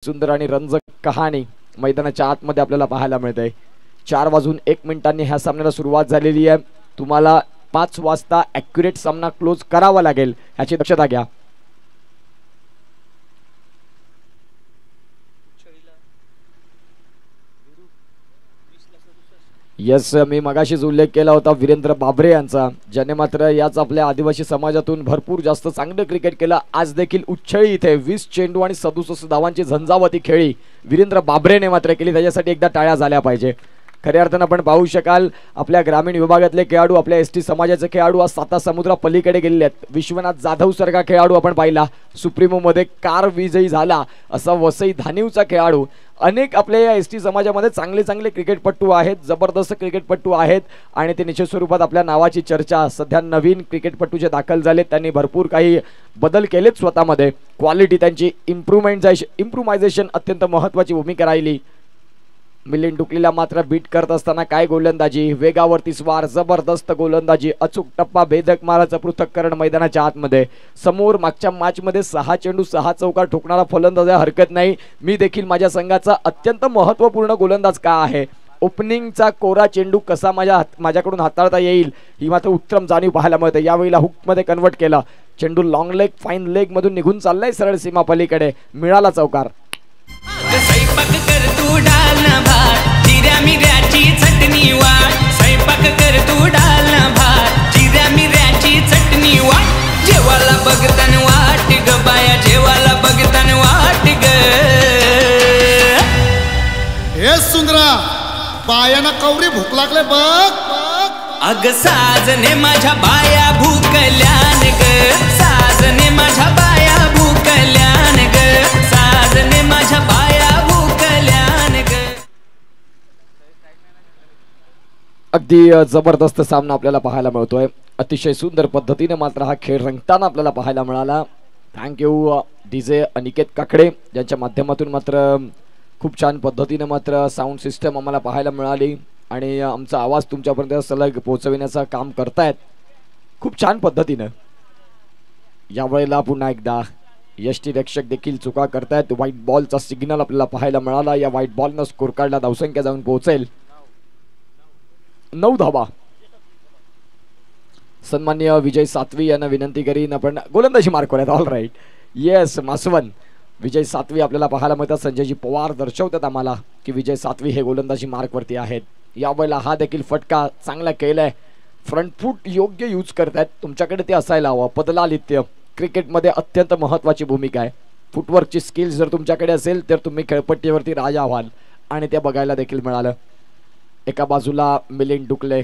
सुंदर आणि रंजक कहाणी मैदानाच्या आतमध्ये आपल्याला पाहायला मिळते। 4:01 ह्या सामन्याला सुरुवात झालेली आहे। तुम्हाला 5 वाजता ॲक्युरेट सामना क्लोज करावा लागेल याची दक्षता घ्या। यस, मी मगाशीच उल्लेख केला होता वीरेंद्र बाबरे यांचा, ज्याने मात्र याच आपल्या आदिवासी समाजातून भरपूर जास्त चांगलं क्रिकेट केलं। आज देखील उच्छळी इथे 20 चेंडू आणि 67 धावांची झंझावती खेळी वीरेंद्र बाबरेने मात्र केली, त्याच्यासाठी एकदा टाळ्या झाल्या पाहिजे। खऱ्या अर्थानं आपण पाहू शकाल आपल्या ग्रामीण विभागातले खेळाडू, आपल्या एसटी समाजाचे खेळाडू आज 7 समुद्रा पलीकडे गेलेले आहेत। विश्वनाथ जाधव सारखा खेळाडू आपण पाहिला, सुप्रीमो मध्ये कार विजयी झाला असा वसई धानिवचा खेळाडू। अनेक आपल्या या एसटी समाजामध्ये चांगले चांगले क्रिकेटपटू आहेत, जबरदस्त क्रिकेटपटू आहेत आणि ते निश्चित स्वरूपात आपल्या नावाची चर्चा। सध्या नवीन क्रिकेटपटू जे दाखल झालेत त्यांनी भरपूर काही बदल केलेत स्वतःमध्ये, क्वालिटी त्यांची इम्प्रूव्हायझेशन अत्यंत महत्त्वाची भूमिका राहिली। मिलिंद डुकलीला मात्र बीट करत असताना काय गोलंदाजी, वेगावरती स्वार, जबरदस्त गोलंदाजी, अचूक टप्पा, भेदक माराचं पृथक्करण मैदानाच्या आतमध्ये। समोर मागच्या मॅच मध्ये 6 चेंडू 6 चौकार ठोकणारा फलंदाज हरकत नाही। मी देखील माझ्या संघाचा अत्यंत महत्त्वपूर्ण गोलंदाज का आहे, ओपनिंगचा कोरा चेंडू कसा माझ्याकडून हाताळता येईल ही मात्र उत्तम जाणीव पाहायला मिळते। यावेळेला हुकमध्ये कन्वर्ट केला, चेंडू लॉंग लेग फाईन लेग मधून निघून चाललाय सरळ सीमा पलीकडे, मिळाला चौकार। स्वयंपाक कर तू डालना भात, जिऱ्या मिऱ्याची चटणी वाट, स्वयंपाक कर तू डालना भात, जिऱ्या मिऱ्याची चटणी वाट, जेवाला बघतान वाट ग बाया, जेवाला बघतान वाट ग। हे सुंदरा बायाना कवरी भूक लागले बघ, अग साजने माझ्या बाया भूकल्यान ग, साजने माझ्या बाया भूकल्यान ग, साजने माझ्या बाया भूकल्यान ग। अगदी जबरदस्त सामना आपल्याला पाहायला मिळतोय। अतिशय सुंदर पद्धतीने मात्र हा खेळ रंगताना आपल्याला पाहायला मिळाला। थँक्यू डीजे अनिकेत काकडे, ज्यांच्या माध्यमातून मात्र खूप छान पद्धतीने मात्र साऊंड सिस्टम आम्हाला पाहायला मिळाली आणि आमचा आवाज तुमच्यापर्यंत सलग पोहोचविण्याचं काम करतायत खूप छान पद्धतीने। यावेळेला पुन्हा एकदा यष्टी रक्षक देखील चुका करतायत। व्हाईट बॉलचा सिग्नल आपल्याला पाहायला मिळाला, या व्हाईट बॉलनं स्कोर कार्डला धावसंख्या जाऊन पोहोचेल 9 धावा। सन्मान्य विजय सातवी यांना विनंती करीन आपण गोलंदाजी मार्क करूयात। ऑल राईट, येस मासवन विजय सातवी आपल्याला पाहायला मिळतात। संजयजी पवार दर्शवतात आम्हाला की विजय सातवी हे गोलंदाजी मार्कवरती आहेत। यावेळेला हा देखील फटका चांगला केलाय, फ्रंट फूट योग्य यूज करतायत, तुमच्याकडे ते असायला हवं। पदलालित्य क्रिकेटमध्ये अत्यंत महत्त्वाची भूमिका आहे। फुटवर्कची स्किल्स जर तुमच्याकडे असेल तर तुम्ही खेळपट्टीवरती राजा व्हाल आणि ते बघायला देखील मिळालं। एका बाजूला मिलिंद डुकले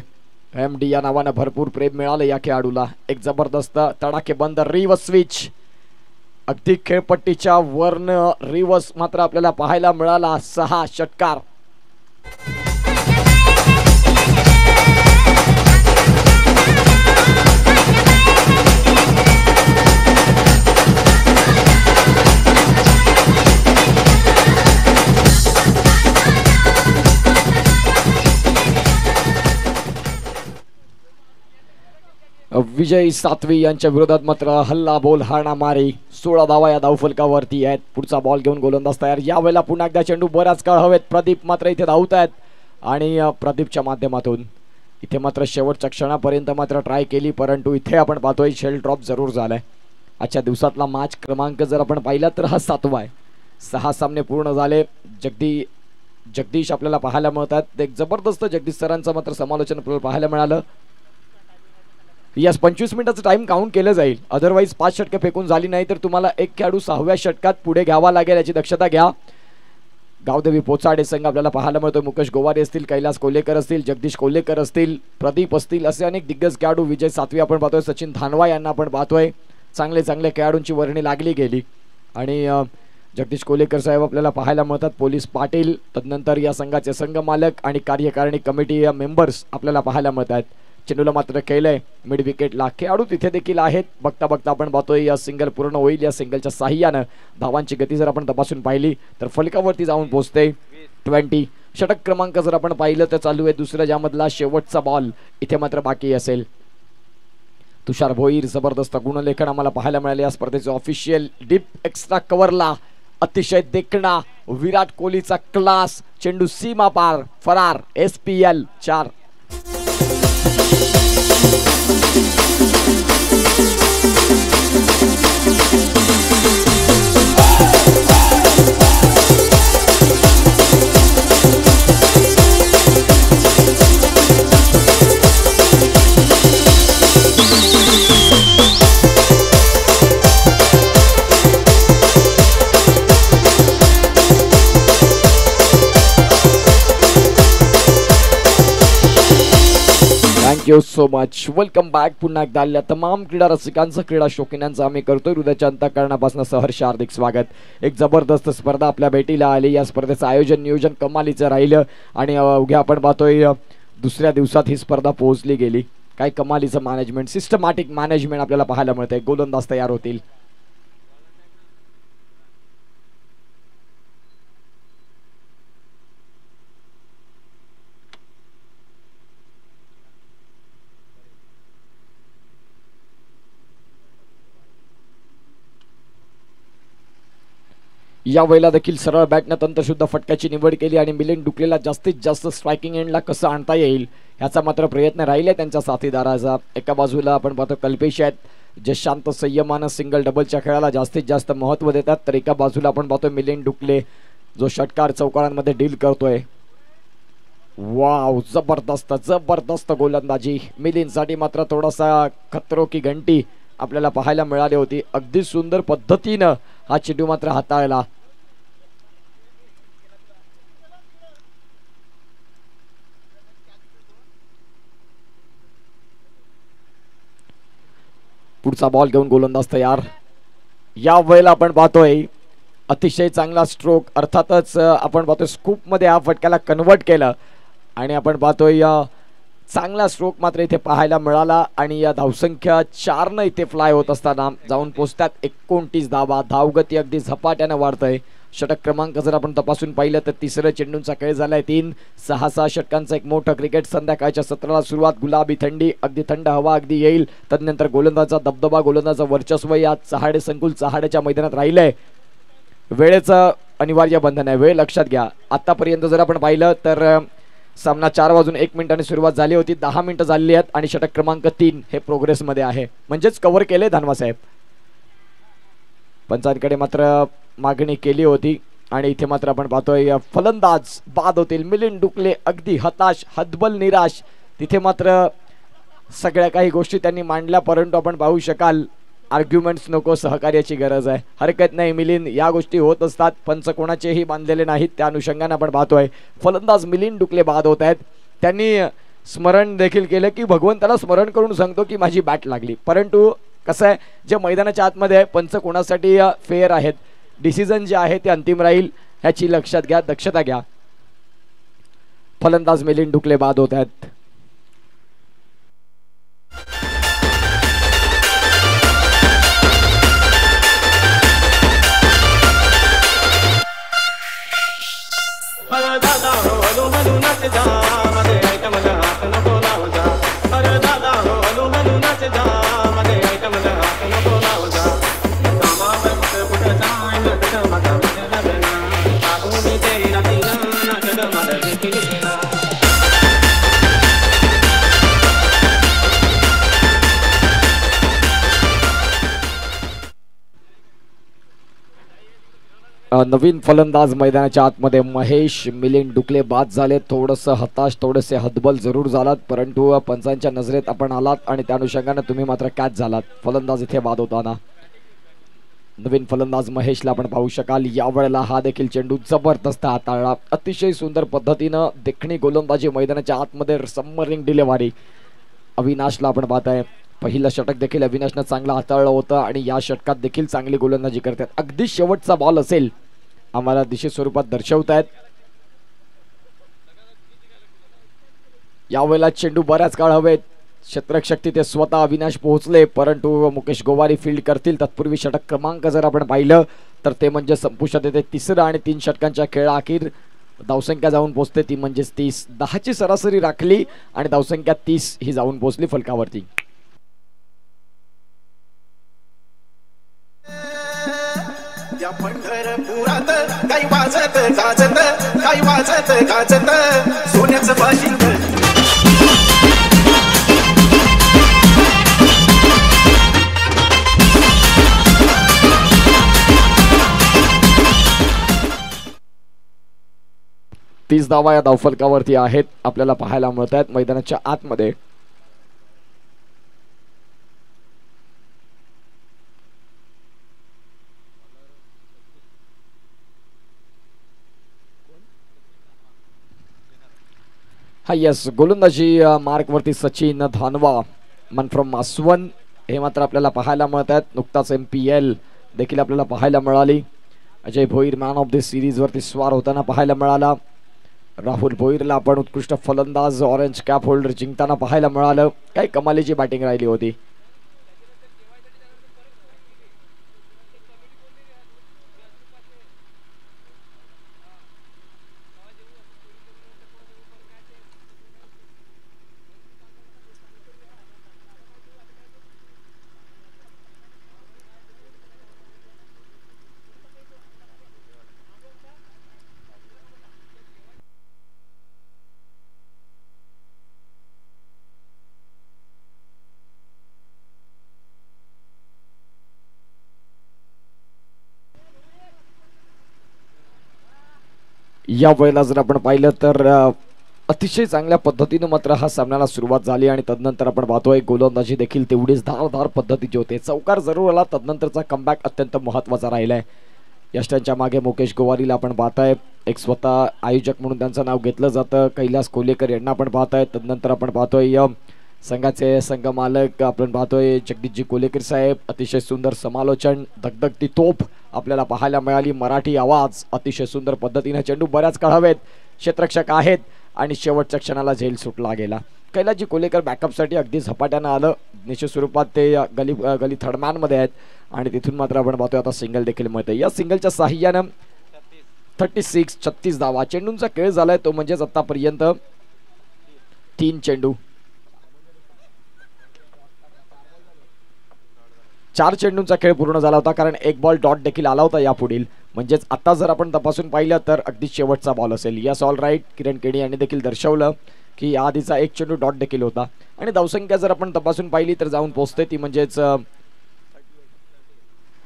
MD या नावानं भरपूर प्रेम मिळालं या खेळाडूला। एक जबरदस्त तडाखेबंद रिव्हर्स स्विच, अगदी खेळपट्टीच्या वरन रिव्हर्स मात्र आपल्याला पाहायला मिळाला। 6 षटकार। विजय सातवी यांच्या विरोधात मात्र हल्ला बोल हाणा मारी, 16 धावा या धावफलकावरती आहेत। पुढचा बॉल घेऊन गोलंदाज तयार। यावेळेला पुन्हा एकदा चेंडू बराच काळ हवेत, प्रदीप मात्र इथे धावत आहेत आणि प्रदीपच्या माध्यमातून इथे मात्र शेवटच्या क्षणापर्यंत मात्र ट्राय केली, परंतु इथे आपण पाहतोय शेल ड्रॉप जरूर झालाय। आजच्या दिवसातला मॅच क्रमांक जर आपण पाहिला तर हा 7वा आहे। 6 सामने पूर्ण झाले। जगदीश आपल्याला पाहायला मिळतात, एक जबरदस्त जगदीश सरांचं मात्र समालोचन आपल्याला पाहायला मिळालं। यस, 25 मिनिटाचं टाइम काउंट केलं जाईल, अदरवाईज 5 षटके फेकून झाली नाही तर तुम्हाला एक खेळाडू 6व्या षटकात पुढे घ्यावा लागेल, याची दक्षता घ्या। गावदेवी पोचाडे संघ आपल्याला पाहायला मिळतोय, मुकेश गोवारे असतील, कैलास कोलेकर असतील, जगदीश कोलेकर असतील, प्रदीप असतील, असे अनेक दिग्गज खेळाडू। विजय सातवी आपण पाहतोय, सचिन धानवा यांना आपण पाहतोय। चांगले चांगले खेळाडूंची वर्णी लागली गेली आणि जगदीश कोलेकर साहेब आपल्याला पाहायला मिळतात। पोलीस पाटील, तदनंतर या संघाचे संघ मालक आणि कार्यकारिणी कमिटी मेंबर्स आपल्याला पाहायला मिळतात। चेंडूला मात्र केलंय मिड विकेटला, खेळाडू तिथे देखील आहेत। बघता बघता आपण पाहतोय या सिंगल पूर्ण होईल। या सिंगलच्या साह्यानं धावांची गती जर आपण तपासून पाहिली तर फलकावरती जाऊन पोहोचते 20। षटक क्रमांक जर आपण पाहिलं तर चालू आहे दुसऱ्या, ज्यामधला शेवटचा बॉल इथे मात्र बाकी असेल। तुषार भोईर जबरदस्त गुणलेखन आम्हाला पाहायला मिळाले या स्पर्धेचे ऑफिशियल डीप एक्स्ट्रा कव्हरला अतिशय देखणा विराट कोहलीचा क्लास, चेंडू सीमा पार फरार. SPL 4. Thank you so much. Welcome back. पुन्हा एकदा आलेल्या तमाम क्रीडा रसिकांचं, क्रीडा शौकीनांचं आम्ही करतोय हृदयाच्या अंतःकरणापासून सहर्ष हार्दिक स्वागत. एक जबरदस्त स्पर्धा आपल्या भेटीला आली. या स्पर्धेचं आयोजन नियोजन कमालीचं राहिलं आणि उद्या आपण पाहतोय दुसऱ्या दिवसात ही स्पर्धा पोहोचली गेली. काय कमालीचं मॅनेजमेंट, सिस्टमॅटिक मॅनेजमेंट आपल्याला पाहायला मिळतंय. गोलंदाज तयार होतील. या वेळेला देखील सरळ बॅटनं तंत्रशुद्ध फटक्याची निवड केली आणि मिलिंद डुकलेला जास्तीत जास्त स्ट्रायकिंग एंडला कसं आणता येईल ह्याचा मात्र प्रयत्न राहिला त्यांच्या साथीदाराचा. एका बाजूला आपण पाहतो कल्पेश आहेत जे शांत संयमानं सिंगल डबलच्या खेळाला जास्तीत जास्त महत्त्व देतात, तर एका बाजूला आपण पाहतो मिलिंद डुकले जो षटकार चौकारांमध्ये डील करतोय. वाव, जबरदस्त जबरदस्त गोलंदाजी. मिलिंदसाठी मात्र थोडासा खतरो की घंटी आपल्याला पाहायला मिळाली होती. अगदी सुंदर पद्धतीनं हा चेंडू मात्र हाताळला. पुढचा बॉल घेऊन गोलंदाज तयार. या वेळेला आपण पाहतोय अतिशय चांगला स्ट्रोक, अर्थातच आपण पाहतोय स्कूप मध्ये हा फटक्याला कन्वर्ट केलं आणि आपण पाहतोय चांगला स्ट्रोक मात्र इथे पाहायला मिळाला आणि या धावसंख्या 4 इथे फ्लाय होत असताना जाऊन पोहोचतात 29 धावा. धावगती अगदी झपाट्यानं वाढतंय. षटक क्रमांक जर आपण तपासून पाहिलं तर तिसरं चेंडूंचा खेळ झालाय 3. 6 षटकांचं एक मोठं क्रिकेट. संध्याकाळच्या सत्राला सुरुवात. गुलाबी थंडी, अगदी थंड हवा अगदी येईल. तदनंतर गोलंदाजाचा दबदबा, गोलंदाजाचं वर्चस्व या चहाडे संकुल चहाड्याच्या मैदानात राहिलंय. वेळेचं अनिवार्य बंधन आहे, वेळ लक्षात घ्या. आतापर्यंत जर आपण पाहिलं तर सामना 4 वाजून 1 मिनिटांनी सुरुवात झाली होती. 10 मिनिटं झालेली आहेत आणि षटक क्रमांक 3 हे प्रोग्रेसमध्ये आहे, म्हणजेच कव्हर केले धानवा साहेब. पंचांकडे मात्र मागणी केली होती आणि इथे मात्र आपण पाहतोय फलंदाज बाद होतील. मिलिंद डुकले अगदी हताश, हतबल, निराश. तिथे मात्र सगळ्या काही गोष्टी त्यांनी मांडल्या, परंतु आपण पाहू शकाल आर्ग्युमेंट्स नको, सहकार्याची गरज आहे. हरकत नाही मिलिंद, या गोष्टी होत असतात. पंच कोणाचेही बांधलेले नाहीत. त्या अनुषंगाने आपण पाहतोय फलंदाज मिलिंद डुकले बाद होत आहेत. त्यांनी स्मरण देखील केलं की भगवंताला स्मरण करून सांगतो की माझी बॅट लागली, परंतु कसं आहे जे मैदानाच्या आतमध्ये आहे पंच कोणासाठी फेअर आहेत. डिसिजन जे आहे ते अंतिम राहील ह्याची लक्षात घ्या, दक्षता घ्या. फलंदाज मिलिंद डुकले बाद होत आहेत. नवीन फलंदाज मैदानाच्या आतमध्ये महेश. मिलिंद डुकले बाद झाले. थोडंसं हताश, थोडेसे हतबल जरूर झालात, परंतु पंचांच्या नजरेत आपण आलात आणि त्या अनुषंगाने तुम्ही मात्र कॅच झालात. फलंदाज इथे बाद होताना नवीन फलंदाज महेशला आपण पाहू शकाल. यावेळेला हा देखील चेंडू जबरदस्त हाताळला. अतिशय सुंदर पद्धतीनं देखणी गोलंदाजी मैदानाच्या आतमध्ये सबमरिंग डिलेव्हरी. अविनाशला आपण पाहताय पहिलं षटक देखील अविनाशनं चांगलं हाताळलं होतं आणि या षटकात देखील चांगली गोलंदाजी करतात. अगदी शेवटचा बॉल असेल आम्हाला दिशे स्वरूपात दर्शवतायत. यावेळेला चेंडू बऱ्याच काळ हवेत. क्षेत्ररक्षक तिथे स्वतः अविनाश पोहोचले, परंतु मुकेश गोवारी फील्ड करतील. तत्पूर्वी षटक क्रमांक जर आपण पाहिलं तर ते म्हणजे संपुष्टात येते. तिसरं आणि 3 षटकांच्या खेळाअखेर धावसंख्या जाऊन पोहोचते ती म्हणजेच 30. 10ची सरासरी राखली आणि धावसंख्या 30 ही जाऊन पोहोचली फलकावरती. या पंढरपुरात काही वाजत गाजत, काही वाजत गाजत सोन्याचं बाशिंग. तीस धावा या धावफलकावरती आहेत आपल्याला पाहायला मिळत आहेत मैदानाच्या आतमध्ये. हा यस, गोलंदाजी मार्क वरती सचिन धानवा मन फ्रॉम मासवन हे मात्र आपल्याला पाहायला मिळत आहेत. नुकताच MPL देखील आपल्याला पाहायला मिळाली. Ajay Bhoir man of the series वरती स्वार होताना पाहायला मिळाला. राहुल भोईरला आपण उत्कृष्ट फलंदाज ऑरेंज कॅप होल्डर जिंकताना पाहायला मिळालं. काही कमालीची बॅटिंग राहिली होती. या वेळेला जर आपण पाहिलं तर अतिशय चांगल्या पद्धतीने मात्र हा सामन्याला सुरुवात झाली आणि तदनंतर आपण पाहतोय गोलंदाजी देखील तेवढीच धारदार पद्धतीची होते. चौकार जरूर आला, तदनंतरचा कमबॅक अत्यंत महत्त्वाचा राहिलाय. यष्टांच्या मागे मुकेश गोवारीला आपण पाहताय, एक स्वतः आयोजक म्हणून त्यांचं नाव घेतलं जातं. कैलास कोलेकर यांना आपण पाहताय. तदनंतर आपण पाहतोय संघाचे संघमालक आपण पाहतोय जगदीशजी कोलेकर साहेब. अतिशय सुंदर समालोचन, धगधगती तोफ आपल्याला पाहायला मिळाली. मराठी आवाज अतिशय सुंदर पद्धतीने चेंडू बऱ्याच काळ हवेत, क्षेत्ररक्षक आहेत आणि शेवटच्या क्षणाला झेल सुटला गेला. कैलासजी कोलेकर बॅकअपसाठी अगदी झपाट्यानं आलं. निश्चित स्वरूपात ते गली थर्डमॅनमध्ये आहेत आणि तिथून मात्र आपण पाहतोय आता सिंगल देखील मिळते. या सिंगलच्या साहाय्यानं 36 धावा. चेंडूंचा खेळ झालाय तो म्हणजेच आतापर्यंत 3 चेंडू, 4 चेंडूंचा खेळ पूर्ण झाला होता, कारण एक बॉल डॉट देखील आला होता यापुढील. म्हणजेच आता जर आपण तपासून पाहिलं तर अगदी शेवटचा बॉल असेल. यस ऑल राईट, किरण केणी यांनी देखील दर्शवलं की या आधीचा एक चेंडू डॉट देखील होता. आणि धावसंख्या जर आपण तपासून पाहिली तर जाऊन पोहोचते ती म्हणजेच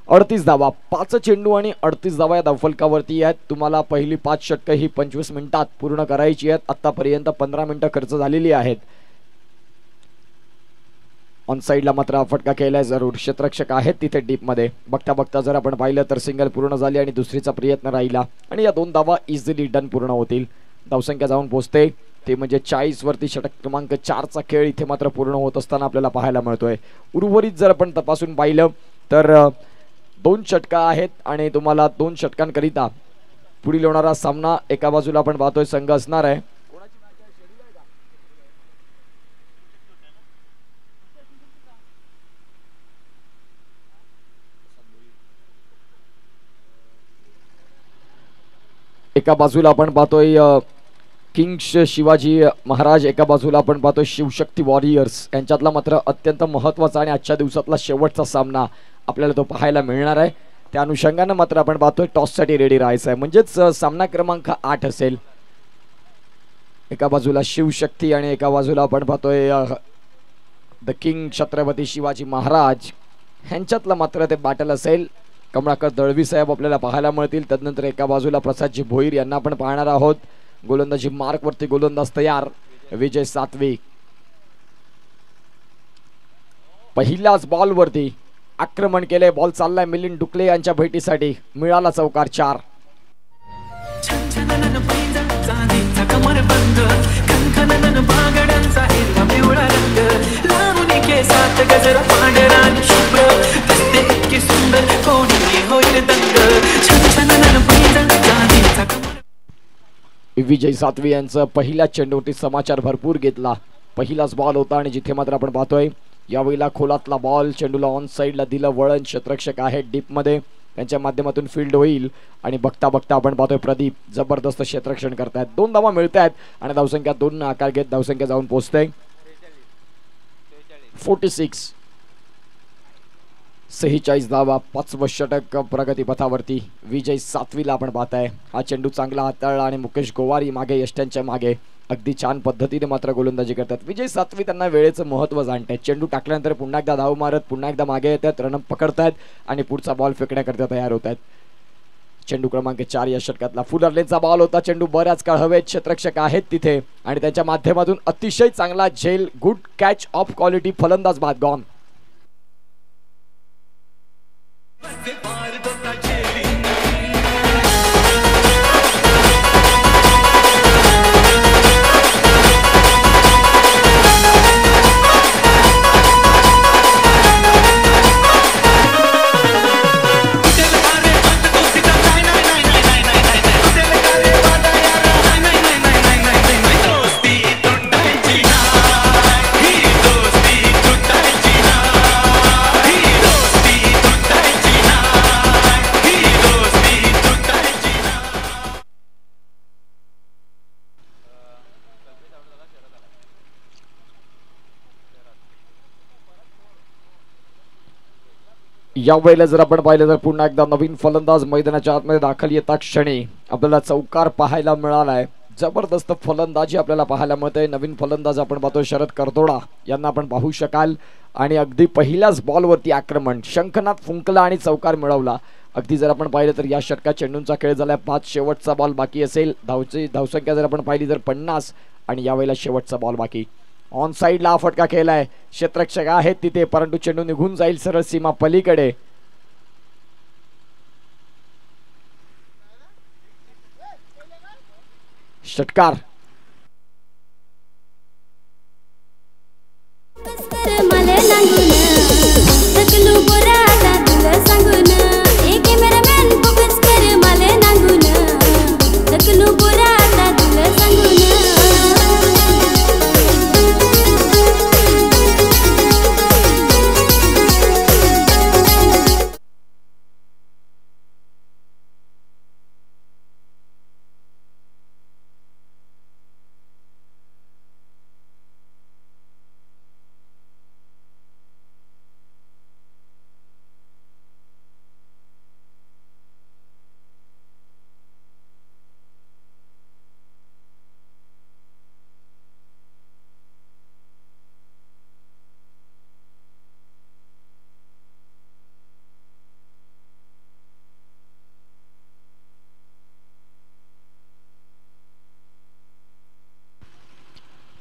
38 धावा. 5 चेंडू आणि 38 धावा या धावफलकावरती आहेत. तुम्हाला पहिली 5 षटकं ही 25 मिनिटात पूर्ण करायची आहेत. आतापर्यंत 15 मिनिटं खर्च झालेली आहेत. ऑन साईडला मात्र फटका केलाय जरूर. क्षेत्ररक्षक आहेत तिथे डीप मध्ये. बघता बघता जर आपण पाहिलं तर सिंगल पूर्ण झाली आणि दुसरीचा प्रयत्न राहिला आणि या 2 धावा इझिली डन पूर्ण होतील. धावसंख्या जाऊन पोहोचते ते म्हणजे 40 वरती. षटक क्रमांक 4चा खेळ इथे मात्र पूर्ण होत असताना आपल्याला पाहायला मिळतोय. उर्वरित जर आपण तपासून पाहिलं तर 2 षटका आहेत आणि तुम्हाला 2 षटकांकरिता पुढील होणारा सामना एका बाजूला आपण पाहतोय संघ असणार आहे एका बाजूला आपण पाहतोय किंग्स शिवाजी महाराज, एका बाजूला आपण पाहतोय शिवशक्ती वॉरियर्स. यांच्यातला मात्र अत्यंत महत्त्वाचा आणि आजच्या दिवसातला शेवटचा सामना आपल्याला तो पाहायला मिळणार आहे. त्या अनुषंगाने मात्र आपण पाहतोय टॉससाठी रेडी राहायचं आहे. म्हणजेच सामना क्रमांक 8 असेल. एका बाजूला शिवशक्ती आणि एका बाजूला आपण पाहतोय द किंग छत्रपती शिवाजी महाराज. ह्यांच्यातला मात्र ते बॅटल असेल. कमळाकर दळवी साहेब आपल्याला पाहायला मिळतील. त्यानंतर एका बाजूला प्रसादजी भोईर यांना आपण पाहणार आहोत. गोलंदाजी मार्क वरती गोलंदाज तयार विजय सात्विक. पहिल्याच बॉल वरती आक्रमण केले. बॉल चाललाय मिलिंद डुकले यांच्या भेटीसाठी. मिळाला चौकार 4. विजय सातवी यांचं पहिल्या चेंडूवरती समाचार भरपूर घेतला. पहिलाच बॉल होता आणि जिथे मात्र आपण पाहतोय यावेळेला खोलातला बॉल चेंडूला ऑन साईडला दिलं. वळण क्षेत्ररक्षक आहे डीप मध्ये, त्यांच्या माध्यमातून फील्ड होईल आणि बघता बघता आपण पाहतोय प्रदीप जबरदस्त क्षेत्ररक्षण करतायत. 2 धावा मिळतायत आणि धावसंख्या 2 आकार घेत धावसंख्या जाऊन पोहोचते 46. 46 धावा, 5वं षटक प्रगतीपथावरती. विजय 7वीला आपण पाहताय. हा चेंडू चांगला हाताळला आणि मुकेश गोवारी मागे यष्ट्यांच्या मागे अगदी छान पद्धतीने मात्र गोलंदाजी करतात. विजय 7वी त्यांना वेळेचं महत्त्व जाणतायत. चेंडू टाकल्यानंतर पुन्हा एकदा धाव मारत पुन्हा एकदा मागे येतात, रन पकडतायत आणि पुढचा बॉल फेकण्याकरता तयार होत आहेत. चेंडू क्रमांक 4 या षटकातला फुलरलेनचा बॉल होता. चेंडू बऱ्याच काळ हवेत, क्षेत्ररक्षक आहेत तिथे आणि त्यांच्या माध्यमातून अतिशय चांगला झेल, गुड कॅच ऑफ क्वालिटी, फलंदाज बाद गॉन. यावेळेला जर आपण पाहिलं तर पुन्हा एकदा नवीन फलंदाज मैदानाच्या आतमध्ये दाखल येता क्षणी आपल्याला चौकार पाहायला मिळालाय. जबरदस्त फलंदाजी आपल्याला पाहायला मिळते. नवीन फलंदाज आपण पाहतोय शरद करदोडा यांना आपण पाहू शकाल आणि अगदी पहिल्याच बॉलवरती आक्रमण, शंखनाद फुंकला आणि चौकार मिळवला. अगदी जर आपण पाहिलं तर या षटकात चेंडूंचा खेळ झालाय 5, शेवटचा बॉल बाकी असेल. धावसंख्या जर आपण पाहिली तर 50 आणि यावेळेला शेवटचा बॉल बाकी. ऑन साइडला फटका खेळलाय, क्षेत्ररक्षक आहेत तिथे परंतु चेंडू निघून जाईल सरळ सीमा पलीकडे. षटकार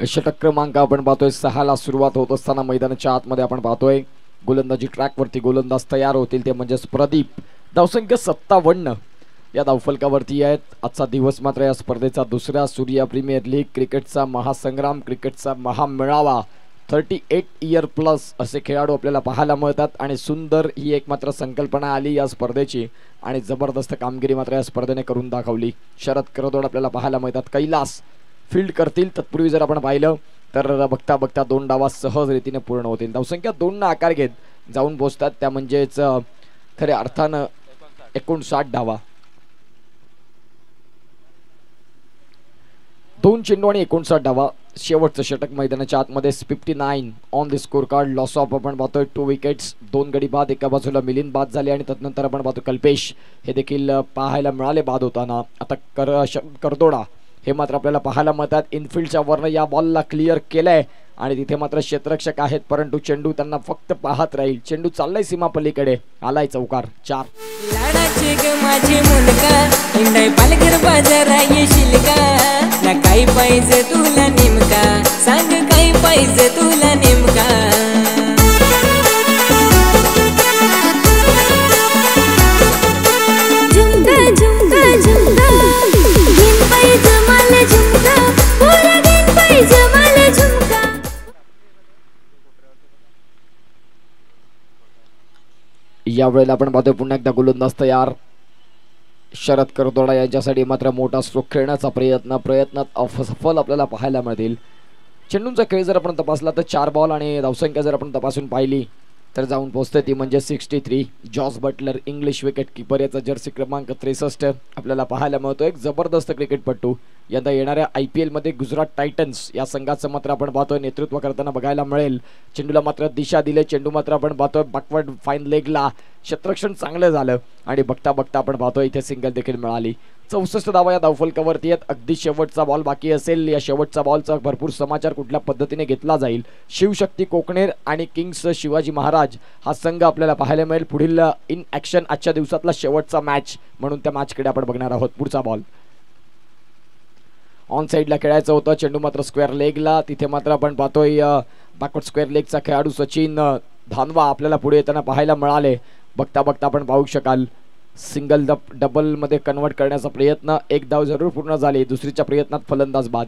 षटक क्रमांक आपण पाहतोय 6ला सुरुवात होत असताना मैदानाच्या आतमध्ये आपण पाहतोय गोलंदाजी ट्रॅकवरती गोलंदाज तयार होतील ते म्हणजे प्रदीप. धावसंख्या 57 या धावफलकावरती आहेत. आजचा दिवस मात्र या स्पर्धेचा दुसरा सूर्या प्रीमियर लीग क्रिकेटचा महासंग्राम, क्रिकेटचा महामेळावा. 38 इयर प्लस असे खेळाडू आपल्याला पाहायला मिळतात आणि सुंदर ही एक मात्र संकल्पना आली या स्पर्धेची आणि जबरदस्त कामगिरी मात्र या स्पर्धेने करून दाखवली. शरद करदोड आपल्याला पाहायला मिळतात. कैलास फील्ड करतील. तत्पूर्वी जर आपण पाहिलं तर बघता बघता 2 डावा सहज रीतीने पूर्ण होतील. धावसंख्या 2 आकार घेत जाऊन पोहोचतात त्या म्हणजेच खऱ्या अर्थानं 59 धावा. 2 चेंडू आणि 59 धावा. शेवटचं षटक मैदानाच्या आतमध्ये 59 on the score card. Loss of आपण पाहतोय 2 विकेट्स, 2 गडी बाद. एका बाजूला मिलिंद बाद झाले आणि तदनंतर आपण पाहतो कल्पेश हे देखील पाहायला मिळाले बाद होताना. आता करदोडा हे मात्र आपल्याला पाहायला मिळतात. इनफिल्डच्या वरनं या बॉलला क्लिअर केलंय आणि तिथे मात्र क्षेत्ररक्षक आहेत परंतु चेंडू त्यांना फक्त पाहत राहील. चेंडू चाललाय सीमा पलीकडे, आलाय चौकार. 4 लाडाचे ग माझे मुलगा, हिंडाई पालघर बाजारा येशील का? ना काही पाहिजे तुला नेमका, सांग काही पाहिजे तुला नेमका. झुमका झुमका झुमका घेन पाहिजे मला झुमका, पोरा घेन पाहिजे मला झुमका. यावेळेला आपण पाहतोय पुन्हा एकदा गोलंदाज तयार. शरद करदोडा यांच्यासाठी मात्र मोठा स्ट्रोक खेळण्याचा प्रयत्नात असफल आपल्याला पाहायला मिळतील. चेंडूंचा खेळ जर आपण तपासला तर 4 बॉल आणि धावसंख्या जर आपण तपासून पाहिली तर जाऊन पोहोचते ती म्हणजे 63 जॉस बटलर इंग्लिश विकेट किपर, याचा जर्सी क्रमांक 63 आपल्याला पाहायला मिळतो. एक जबरदस्त क्रिकेटपटू, यंदा येणाऱ्या IPL मध्ये गुजरात टायटन्स या संघाचं मात्र आपण पाहतोय नेतृत्व करताना बघायला मिळेल. चेंडूला मात्र दिशा दिले, चेंडू मात्र आपण पाहतोय बॅकवर्ड फाईन लेगला, क्षेत्ररक्षण चांगलं झालं आणि बघता बघता आपण पाहतोय इथे सिंगल देखील मिळाली. 64 धावा या धावफलकावरती आहेत. अगदी शेवटचा बॉल बाकी असेल. या शेवटचा बॉलचा भरपूर समाचार कुठल्या पद्धतीने घेतला जाईल. शिवशक्ती कोकणेर आणि किंग्स शिवाजी महाराज हा संघ आपल्याला पाहायला मिळेल पुढील इन ॲक्शन आजच्या दिवसातला शेवटचा मॅच म्हणून त्या मॅचकडे आपण बघणार आहोत. पुढचा बॉल ऑन साईडला खेळायचं होतं, चेंडू मात्र स्क्वेअर लेगला, तिथे मात्र आपण पाहतोय बॅकवर्ड स्क्वेअर लेगचा खेळाडू सचिन धानवा आपल्याला पुढे येताना पाहायला मिळाले. बघता बघता आपण पाहू शकाल सिंगल डबल मध्ये कन्वर्ट करण्याचा प्रयत्न, एक धाव जरूर पूर्ण झाली. दुसरीच्या प्रयत्नात फलंदाज बाद,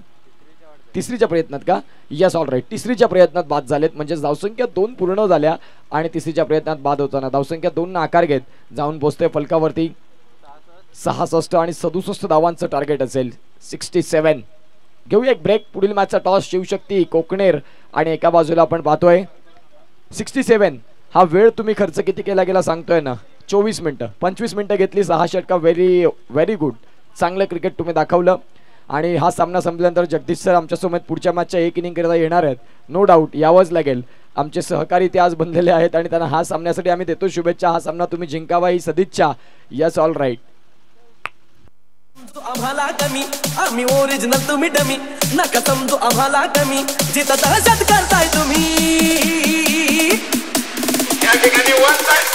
तिसरीच्या प्रयत्नात का यस ऑल राईट तिसरीच्या प्रयत्नात बाद झालेत, म्हणजे धावसंख्या 2 पूर्ण झाल्या आणि तिसरीच्या प्रयत्नात बाद होताना धावसंख्या 2 आकार घेत जाऊन पोहोचते फलकावरती 66 आणि 67 धावांचं टार्गेट असेल. 67 घेऊया एक ब्रेक. पुढील मॅचचा टॉस शिवशक्ती कोकणेर आणि एका बाजूला आपण पाहतोय 67 हा वेळ तुम्ही खर्च किती केला गेला सांगतोय ना, 24 मिनिटं 25 मिनिटं घेतली, 6 षटका. व्हेरी गुड, चांगलं क्रिकेट तुम्ही दाखवलं. आणि हा सामना संपल्यानंतर जगदीश सर आमच्यासोबत पुढच्या मॅचच्या 1 इनिंग करता येणार आहेत, नो डाऊट यावंच लागेल. आमचे सहकारी ते आज बनलेले आहेत आणि त्यांना हा सामन्यासाठी आम्ही देतो शुभेच्छा. हा सामना तुम्ही जिंकावा ही सदिच्छा. Yes all right. आम्हाला कमी, आम्ही ओरिजिनल तुम्ही डमी, नका समजू आम्हाला कमी, जिथं दहशत करताय तुम्ही. या ठिकाणी वन साइड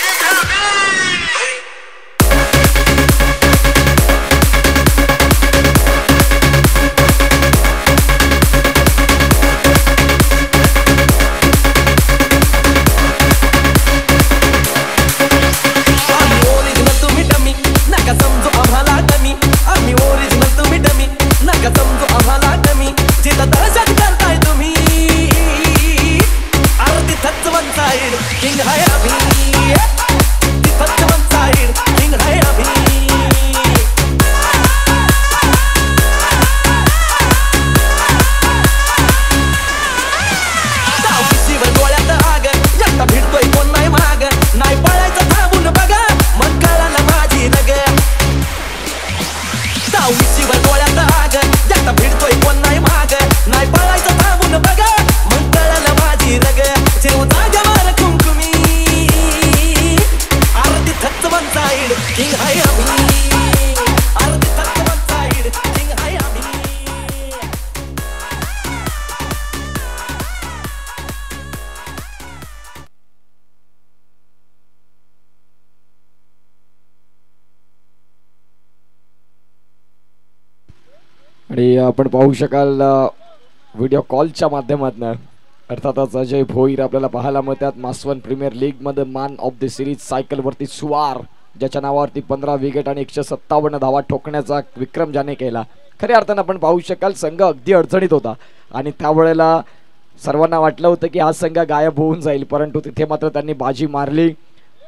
आणि आपण पाहू शकाल व्हिडिओ कॉलच्या माध्यमातून अर्थातच अजय भोईर आपल्याला पाहायला मिळतात. मासवन प्रीमियर लीग मध्ये मॅन ऑफ द सिरीज सायकलवरती स्वार, ज्याच्या नावावरती 15 विकेट आणि 157 धावा ठोकण्याचा विक्रम ज्याने केला. खऱ्या अर्थानं आपण पाहू शकाल संघ अगदी अडचणीत होता आणि त्यावेळेला सर्वांना वाटलं होतं की हा संघ गायब होऊन जाईल, परंतु तिथे मात्र त्यांनी बाजी मारली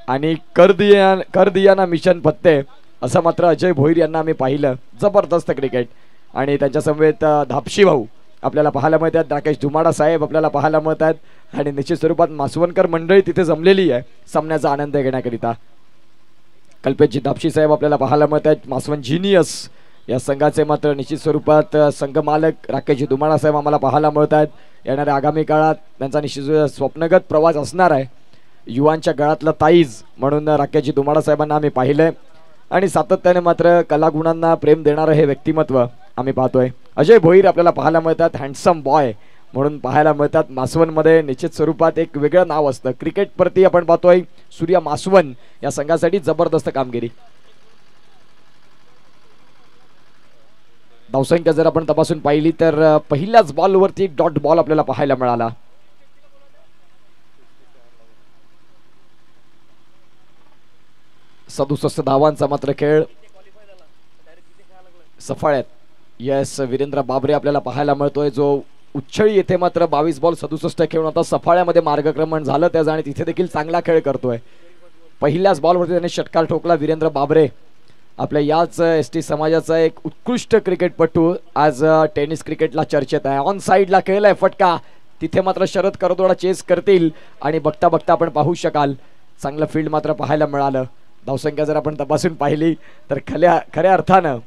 आणि कर दिया ना मिशन पत्ते असं मात्र अजय भोईर यांना आम्ही पाहिलं. जबरदस्त क्रिकेट. आणि त्यांच्या समवेत धापशी भाऊ आपल्याला पाहायला मिळतात, राकेश धुमाडा साहेब आपल्याला पाहायला मिळतात आणि निश्चित स्वरूपात मासवणकर मंडळी तिथे जमलेली आहे सामन्याचा आनंद घेण्याकरिता. कल्पेशजी धापशी साहेब आपल्याला पाहायला मिळतात, मासवण जिनियस या संघाचे मात्र निश्चित स्वरूपात संघ मालक राकेशजी धुमाडा साहेब आम्हाला पाहायला मिळतात. येणाऱ्या आगामी काळात त्यांचा निश्चित स्वप्नगत प्रवास असणार आहे. युवांच्या गळातला ताईज म्हणून राकेशजी धुमाडा साहेबांना आम्ही पाहिलंय आणि सातत्याने मात्र कलागुणांना प्रेम देणारं हे व्यक्तिमत्व आम्ही पाहतोय. अजय भोईर आपल्याला पाहायला मिळतात, हँडसम बॉय म्हणून पाहायला मिळतात. मासवणमध्ये निश्चित स्वरूपात एक वेगळं नाव असतं. क्रिकेटप्रती आपण पाहतोय सूर्या मासवण या संघासाठी जबरदस्त कामगिरी. धावसंख्या जर आपण तपासून पाहिली तर पहिल्याच बॉलवरती डॉट बॉल आपल्याला पाहायला मिळाला. सदुसष्ट धावांचा मात्र खेळ सफाळ्यात. यस, वीरेंद्र बाबरे आपल्याला पाहायला मिळतोय जो उच्छळी येथे मात्र 22 बॉल 67 खेळून आता सफाळ्यामध्ये मार्गक्रमण झालं त्याचं आणि तिथे देखील चांगला खेळ करतोय. पहिल्याच बॉलवरती त्याने षटकार ठोकला वीरेंद्र बाबरे. आपल्या याच ST समाजाचा एक उत्कृष्ट क्रिकेटपटू आज टेनिस क्रिकेटला चर्चेत आहे. ऑन साईडला खेळलाय फटका, तिथे मात्र शरद करदोडा चेस करतील आणि बघता बघता आपण पाहू शकाल चांगलं फील्ड मात्र पाहायला मिळालं. धावसंख्या जर आपण तपासून पाहिली तर खऱ्या अर्थानं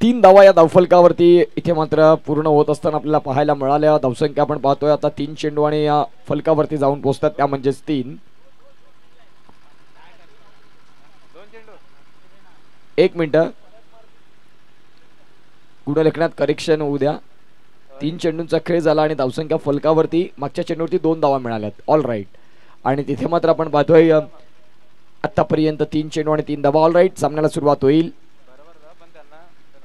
तीन धावा या धावफलकावरती इथे मात्र पूर्ण होत असताना आपल्याला पाहायला मिळाल्या. धावसंख्या आपण पाहतोय आता 3 चेंडू आणि या फलकावरती जाऊन पोहोचतात त्या म्हणजेच 3. 1 मिनिट गुणलेखनात करेक्शन होऊ द्या. 3 चेंडूंचा खेळ झाला आणि धावसंख्या फलकावरती मागच्या चेंडूवरती 2 धावा मिळाल्यात. All right. आणि तिथे मात्र आपण पाहतोय आतापर्यंत 3 चेंडू आणि 3 धावा. All right. सामन्याला सुरुवात होईल.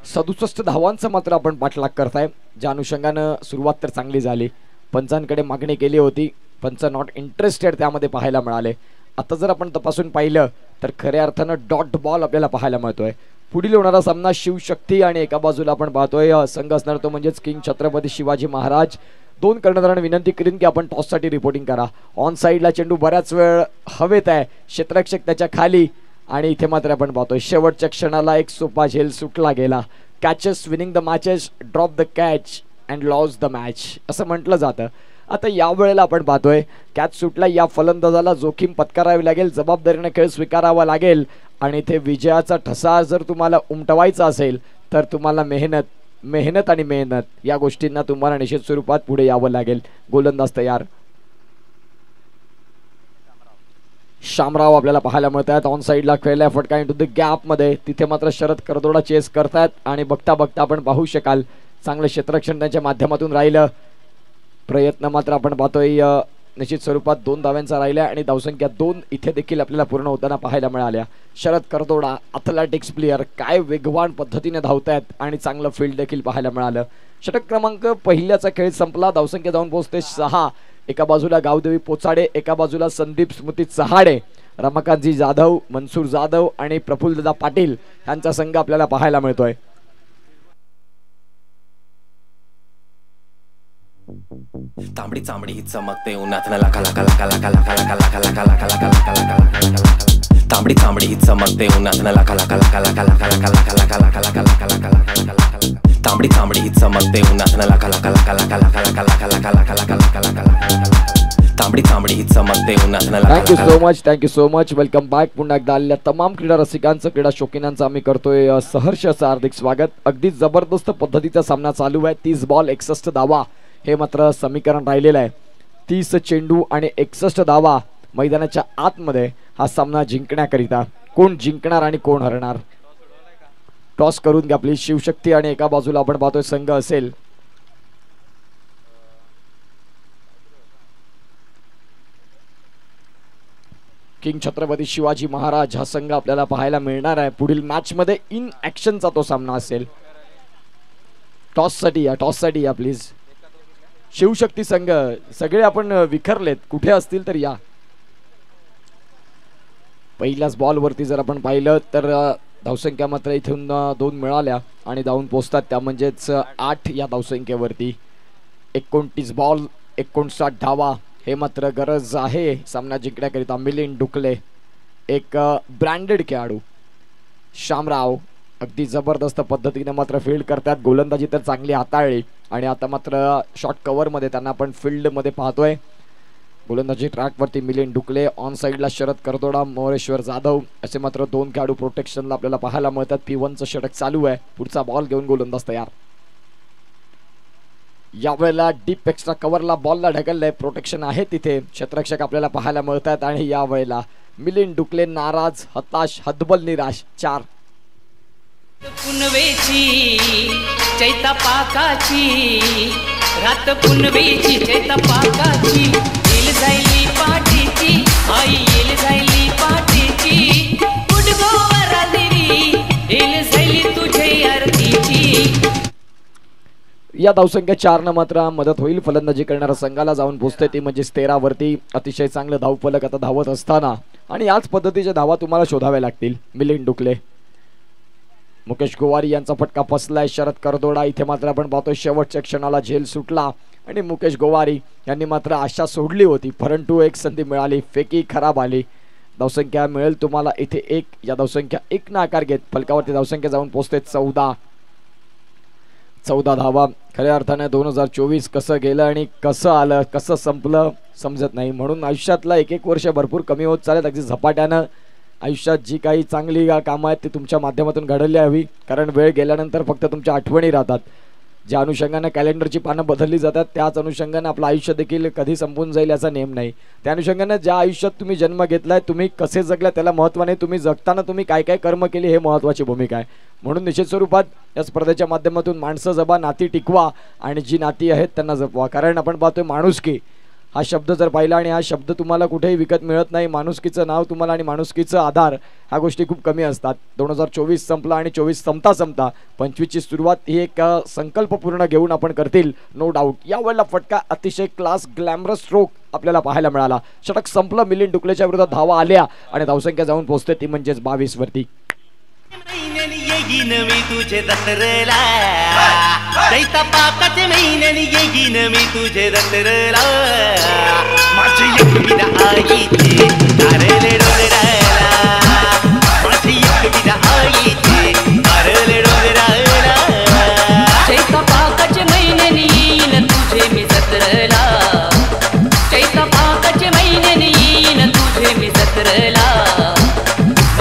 67 धावांचा मात्र आपण पाठलाग करताय. ज्या अनुषंगानं सुरुवात तर चांगली झाली. पंचांकडे मागणी केली होती, पंच नॉट इंटरेस्टेड त्यामध्ये पाहायला मिळाले. आता जर आपण तपासून पाहिलं तर खऱ्या अर्थानं डॉट बॉल आपल्याला पाहायला मिळतोय. पुढील होणारा सामना शिवशक्ती आणि एका बाजूला आपण पाहतोय संघ असणार तो म्हणजेच किंग छत्रपती शिवाजी महाराज. 2 कर्णधारांना विनंती करीन की आपण टॉससाठी रिपोर्टिंग करा. ऑन साईडला चेंडू बऱ्याच वेळ हवेत आहे, क्षेत्ररक्षक त्याच्या खाली आणि इथे मात्र आपण पाहतोय शेवटच्या क्षणाला एक सोपा झेल सुटला गेला. Catches winning the matches, drop the catch and loss the match असं म्हटलं जातं. आता या वेळेला आपण पाहतोय कॅच सुटला, या फलंदाजाला जोखीम पत्करावी लागेल, जबाबदारीने खेळ स्वीकारावा लागेल आणि इथे विजयाचा ठसा जर तुम्हाला उमटवायचा असेल तर तुम्हाला मेहनत आणि मेहनत या गोष्टींना तुम्हाला निश्चित स्वरूपात पुढे यावं लागेल. गोलंदाज तयार. शामराव आपल्याला पाहायला मिळत आहेत. ऑन साईडला खेळलाय फटका इंटू द गॅप मध्ये. तिथे मात्र शरद करदोडा चेस करतायत आणि बघता बघता आपण पाहू शकाल चांगलं क्षेत्ररक्षण त्यांच्या माध्यमातून राहिलं. प्रयत्न मात्र आपण पाहतोय निश्चित स्वरूपात 2 धाव्यांचा राहिला आणि धावसंख्या 2 इथे देखील आपल्याला पूर्ण होताना पाहायला मिळाल्या. शरद करदोडा अथलेटिक्स प्लेयर काय वेगवान पद्धतीने धावतायत आणि चांगलं फील्ड देखील पाहायला मिळालं. षटक क्रमांक पहिल्याचा खेळ संपला. धावसंख्या जाऊन पोहोचते 6. एका बाजूला गावदेवी पोचाडे, एका बाजूला संदीप स्मृती चहाडे, रमाकांतजी जाधव, मनसूर जाधव आणि प्रफुल्लदादा पाटील यांचा संघ आपल्याला पाहायला मिळतोय. तांबडी चांबडी ही चमकते उन्हात लाखा लाखा लाखा लाखा लाखा लाखा लाखा लाखा लाखा लाखा लाखा लाखा. तांबडी चांबडी ही चमकते उन्हात लाखा लाखा लाखा लाखा लाखा लाखा लाखा लाखा लाखा लाखा लाखा लाखा लाखा. तांबडी चांबडी ही चमकते उन्हात लाखा लाखा लाखा लाखा लाखा लाखा लाखा लाखा लाखा लाखा लाखा लाखा. तांबडी चांबडी ही चमकते उन्हात. Thank you so much. Welcome back. पुन्हा एकदा आलेल्या तमाम क्रीडा रसिकांचं, क्रीडा शौकीनांचं आम्ही करतोय सहर्ष असं हार्दिक स्वागत. अगदी जबरदस्त पद्धतीचा सामना चालू आहे. 30 बॉल 61 धावा हे मात्र समीकरण राहिलेलं आहे. 30 चेंडू आणि 61 धावा मैदानाच्या आतमध्ये हा सामना जिंकण्याकरिता कोण जिंकणार आणि कोण हरणार. टॉस करून घ्या प्लीज. शिवशक्ती आणि एका बाजूला आपण पाहतोय संघ असेल किंग छत्रपती शिवाजी महाराज. हा संघ आपल्याला पाहायला मिळणार आहे पुढील मॅच मध्ये. इन ऍक्शनचा तो सामना असेल. टॉससाठी या प्लीज. शिवशक्ती संघ सगळे आपण विखरलेत, कुठे असतील तर या. पहिल्याच बॉल वरती जर आपण पाहिलं तर धावसंख्या मात्र इथून 2 मिळाल्या आणि धावून पोहोचतात त्या म्हणजेच 8 या धावसंख्येवरती. 29 बॉल 59 धावा हे मात्र गरज आहे सामना जिंकण्याकरिता. मिलिंद डुकले एक ब्रँडेड खेळाडू. शामराव अगदी जबरदस्त पद्धतीने मात्र फील्ड करतात. गोलंदाजी तर चांगली हाताळली आणि आता मात्र शॉर्ट कव्हर मध्ये त्यांना आपण फील्ड मध्ये पाहतोय. गोलंदाजी ट्रॅकवरती मिलिंद डुकले, ऑन साईडला शरद करदोडा, मोरेश्वर जाधव असे मात्र 2 खेळाडू प्रोटेक्शनला आपल्याला पाहायला मिळतात. P1चं षटक चालू आहे. पुढचा बॉल घेऊन गोलंदाज तयार. यावेळेला डीप एक्स्ट्रा कव्हरला बॉलला ढकललंय. प्रोटेक्शन आहे तिथे. क्षेत्ररक्षक आपल्याला पाहायला मिळतात आणि यावेळेला मिलिंद डुकले नाराज, हताश, हतबल, निराश. 4. पुनवेची चैता पाकाची रात, पुनवेची चैता पाकाची. येल जायली पाठीची आई, येल जायली पाठीची. गुडगोवरा देवी येल जायली तुझे आरतीची. या धावसंख्या 4 न मात्र मदत होईल फलंदाजी करणाऱ्या संघाला. जाऊन पोहोचते ती म्हणजे 13 वरती. अतिशय चांगलं धावफलक आता धावत असताना आणि याच पद्धतीच्या धावा तुम्हाला शोधाव्या लागतील. मिलिंद डुकले, मुकेश गोवारी यांचा फटका फसलाय. शरद करदोडा इथे मात्र आपण पाहतोय शेवटच्या क्षणाला झेल सुटला आणि मुकेश गोवारी यांनी मात्र आशा सोडली होती, परंतु एक संधी मिळाली, फेकी खराब आली. धावसंख्या मिळेल तुम्हाला इथे 1. या धावसंख्या 1 ना आकार घेत फलकावरती धावसंख्या जाऊन पोहोचते 14 धावा. खऱ्या अर्थाने 2024 कसं गेलं आणि कसं आलं, कसं संपलं समजत नाही. म्हणून आयुष्यातला एक वर्ष भरपूर कमी होत चालेल. अगदी झपाट्यानं आयुष्यात जी काही चांगली कामं आहेत ती तुमच्या माध्यमातून घडली हवी, कारण वेळ गेल्यानंतर फक्त तुमच्या आठवणी राहतात. ज्या अनुषंगाने कॅलेंडरची पानं बदलली जातात त्याच अनुषंगाने आपलं आयुष्य देखील कधी संपून जाईल याचा नेम नाही. त्या अनुषंगाने ज्या आयुष्यात तुम्ही जन्म घेतलाय, तुम्ही कसे जगलाय त्याला महत्त्व नाही, तुम्ही जगताना तुम्ही काय काय कर्म केली हे महत्त्वाची भूमिका आहे. म्हणून निश्चित स्वरूपात या स्पर्धेच्या माध्यमातून माणसं जबा, नाती टिकवा आणि जी नाती आहेत त्यांना जपवा. कारण आपण पाहतोय माणुसकी हा शब्द जर पाहिला आणि हा शब्द तुम्हाला कुठेही विकत मिळत नाही. माणुसकीचं नाव तुम्हाला आणि माणुसकीचं आधार ह्या गोष्टी खूप कमी असतात. 2024 संपला आणि 24 संपता 25ची सुरुवात ही एक संकल्प पूर्ण घेऊन आपण करतील नो डाऊट. यावेळेला फटका अतिशय क्लास ग्लॅमरस स्ट्रोक आपल्याला पाहायला मिळाला. षटक संपलं, मिलिंद डुकलेच्या विरोधात धावा आल्या आणि धावसंख्या जाऊन पोहोचते ती म्हणजेच 22 वरती. येईन मी तुझे दत्तरला, दैता पाकाचे महिन्याने येईन मी तुझे दत्तरला. माझी एकविरा आईचे तारले डोंगराला, माझी एकविरा आईचे तारले डोंगराला. दैता पाकाचे महिन्याने येईन तुझे मी दत्तरला, दैता पाकाचे महिन्याने येईन तुझे मी दत्तरला.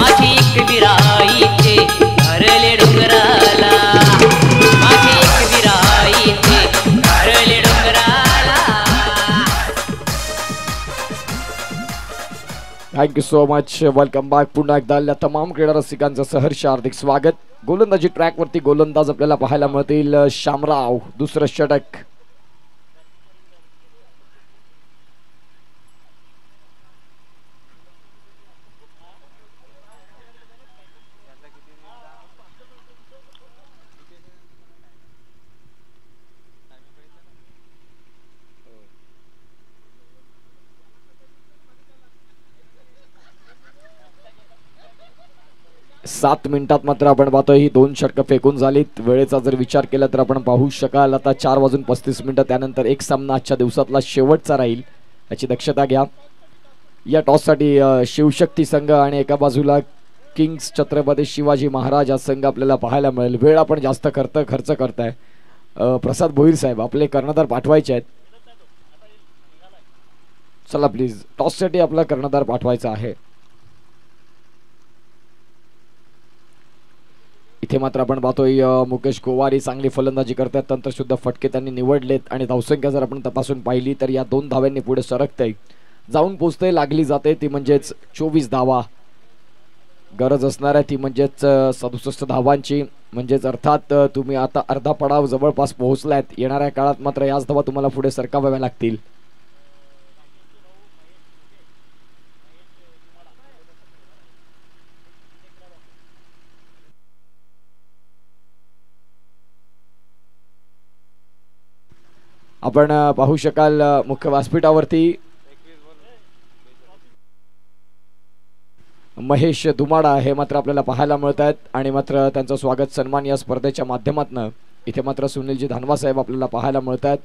माझी एकविरा आईचे तारले डोंगराला, माझी एकविरा आईचे तारले डोंगराला. Thank you so much, welcome back. पुन्हा एकदा तमाम क्रीडा रसिकांचं सहर्ष हार्दिक स्वागत. गोलंदाजी ट्रॅकवरती गोलंदाज आपल्याला पाहायला मिळतील शामराव. दुसरं षटक सात मिनिटात मात्र आपण पाहतोय ही 2 षटकं फेकून झालीत. वेळेचा जर विचार केला तर आपण पाहू शकाल आता 4:35 त्यानंतर एक सामना आजच्या दिवसातला शेवटचा राहील याची दक्षता घ्या. या टॉससाठी शिवशक्ती संघ आणि एका बाजूला किंग्स छत्रपती शिवाजी महाराज हा संघ आपल्याला पाहायला मिळेल. वेळ आपण जास्त खर्च करताय. प्रसाद भोईर साहेब आपले कर्णधार पाठवायचे आहेत. चला प्लीज, टॉससाठी आपला कर्णधार पाठवायचा आहे. इथे मात्र आपण पाहतोय मुकेश गोवारी चांगली फलंदाजी करतात. तंत्रशुद्ध फटके त्यांनी निवडलेत आणि धावसंख्या जर आपण तपासून पाहिली तर या 2 धाव्यांनी पुढे सरकते जाऊन पोचते, लागली जाते ती म्हणजेच 24 धावा. गरज असणार आहे ती म्हणजेच 67 धावांची. म्हणजेच अर्थात तुम्ही आता अर्धा पडाव जवळपास पोहोचलात. येणाऱ्या काळात मात्र याच धावा तुम्हाला पुढे सरकाव्या लागतील. आपण पाहू शकाल मुख्य व्यासपीठावरती महेश धुमाडा हे मात्र आपल्याला पाहायला मिळत आहेत आणि मात्र त्यांचं स्वागत सन्मान या स्पर्धेच्या माध्यमातून इथे मात्र सुनीलजी धानवा साहेब आपल्याला पाहायला मिळत आहेत.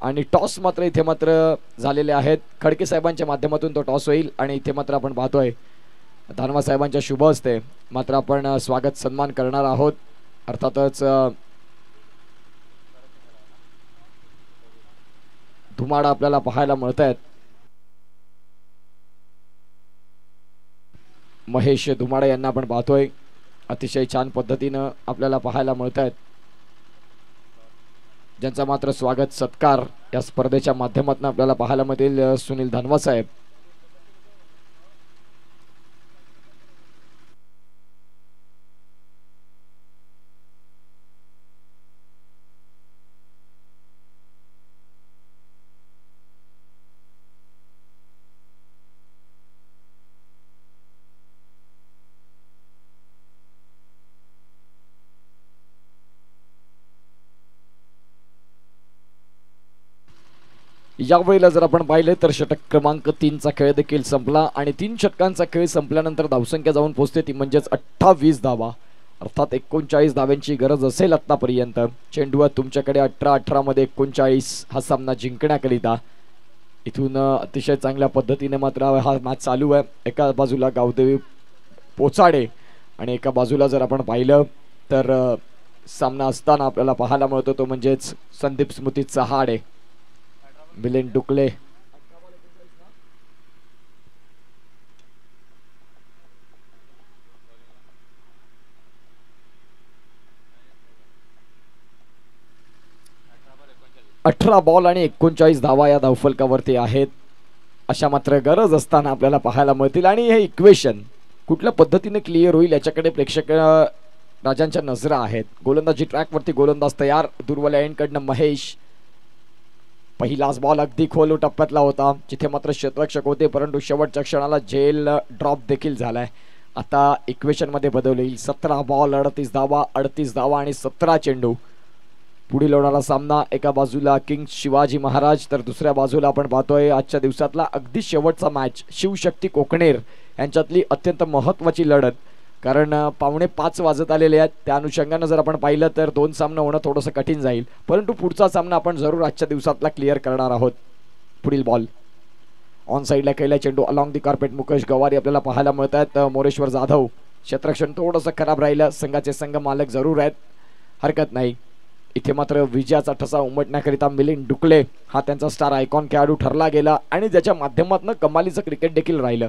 आणि टॉस मात्र इथे मात्र झालेले आहेत. खडके साहेबांच्या माध्यमातून तो टॉस होईल आणि इथे मात्र आपण पाहतोय धानवा साहेबांच्या शुभ हस्ते मात्र आपण स्वागत सन्मान करणार आहोत. अर्थातच धुमाडा आपल्याला पाहायला मिळत आहेत. महेश धुमाडा यांना आपण पाहतोय अतिशय छान पद्धतीनं आपल्याला पाहायला मिळत आहेत, ज्यांचा मात्र स्वागत सत्कार या स्पर्धेच्या माध्यमातून आपल्याला पाहायला मिळतील. सुनील धानवा साहेब यावेळेला जर आपण पाहिले तर षटक क्रमांक 3चा खेळ देखील संपला आणि 3 षटकांचा खेळ संपल्यानंतर धावसंख्या जाऊन पोहोचते ती म्हणजेच 28 धावा. अर्थात 39 धाव्यांची गरज असेल आतापर्यंत. चेंडू तुमच्याकडे 18-18 मध्ये 39 हा सामना जिंकण्याकरिता. इथून अतिशय चांगल्या पद्धतीने मात्र हा मॅच चालू आहे. एका बाजूला गावदेवी पोचाडे आणि एका बाजूला जर आपण पाहिलं तर सामना असताना आपल्याला पाहायला मिळतो तो म्हणजेच संदीप स्मृती चहाडे, मिलिंद डुकले. अठरा बॉल आणि 39 धावा या धावफलकावरती आहेत. अशा मात्र गरज असताना आपल्याला पाहायला मिळतील आणि हे इक्वेशन कुठल्या पद्धतीने क्लिअर होईल याच्याकडे प्रेक्षक राजांच्या नजरा आहेत. गोलंदाजी ट्रॅकवरती गोलंदाज तयार. दुर्वल एंडकडनं महेश. पहिलाच बॉल अगदी खोल टप्प्यातला होता जिथे मात्र क्षेत्ररक्षक होते, परंतु शेवटच्या क्षणाला झेल ड्रॉप देखील झालाय. आता इक्वेशन मध्ये बदल येईल. 17 बॉल 38 धावा, 38 धावा आणि 17 चेंडू. पुढील होणारा सामना एका बाजूला किंग्स शिवाजी महाराज तर दुसऱ्या बाजूला आपण पाहतोय आजच्या दिवसातला अगदी शेवटचा मॅच शिवशक्ती कोकणेर यांच्यातली अत्यंत महत्त्वाची लढत. कारण 4:45 वाजत आलेले आहेत. त्या अनुषंगानं जर आपण पाहिलं तर 2 सामना होणं थोडंसं कठीण जाईल, परंतु पुढचा सामना आपण जरूर आजच्या दिवसातला क्लिअर करणार आहोत. पुढील बॉल ऑन साईडला केला चेंडू अलॉंग दी कार्पेट. मुकेश गवारी आपल्याला पाहायला मिळत आहेत. मोरेश्वर जाधव. क्षेत्ररक्षण थोडंसं खराब राहिलं. संघाचे संघ मालक जरूर आहेत, हरकत नाही. इथे मात्र विजयाचा ठसा उमटण्याकरिता मिलिंद डुकले हा त्यांचा स्टार आयकॉन खेळाडू ठरला गेला आणि ज्याच्या माध्यमातून कमालीचं क्रिकेट देखील राहिलं.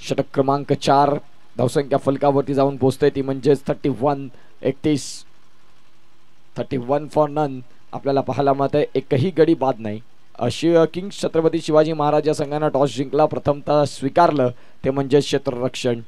षटक क्रमांक 4 धावसंख्या फलकावरती जाऊन पोहोचते ती म्हणजेच 31 फॉर नन. आपल्याला पाहायला मिळतंय एकही गडी बाद नाही. किंग्स छत्रपती शिवाजी महाराज या संघानं टॉस जिंकला. प्रथमतः स्वीकारलं ते म्हणजे क्षेत्ररक्षण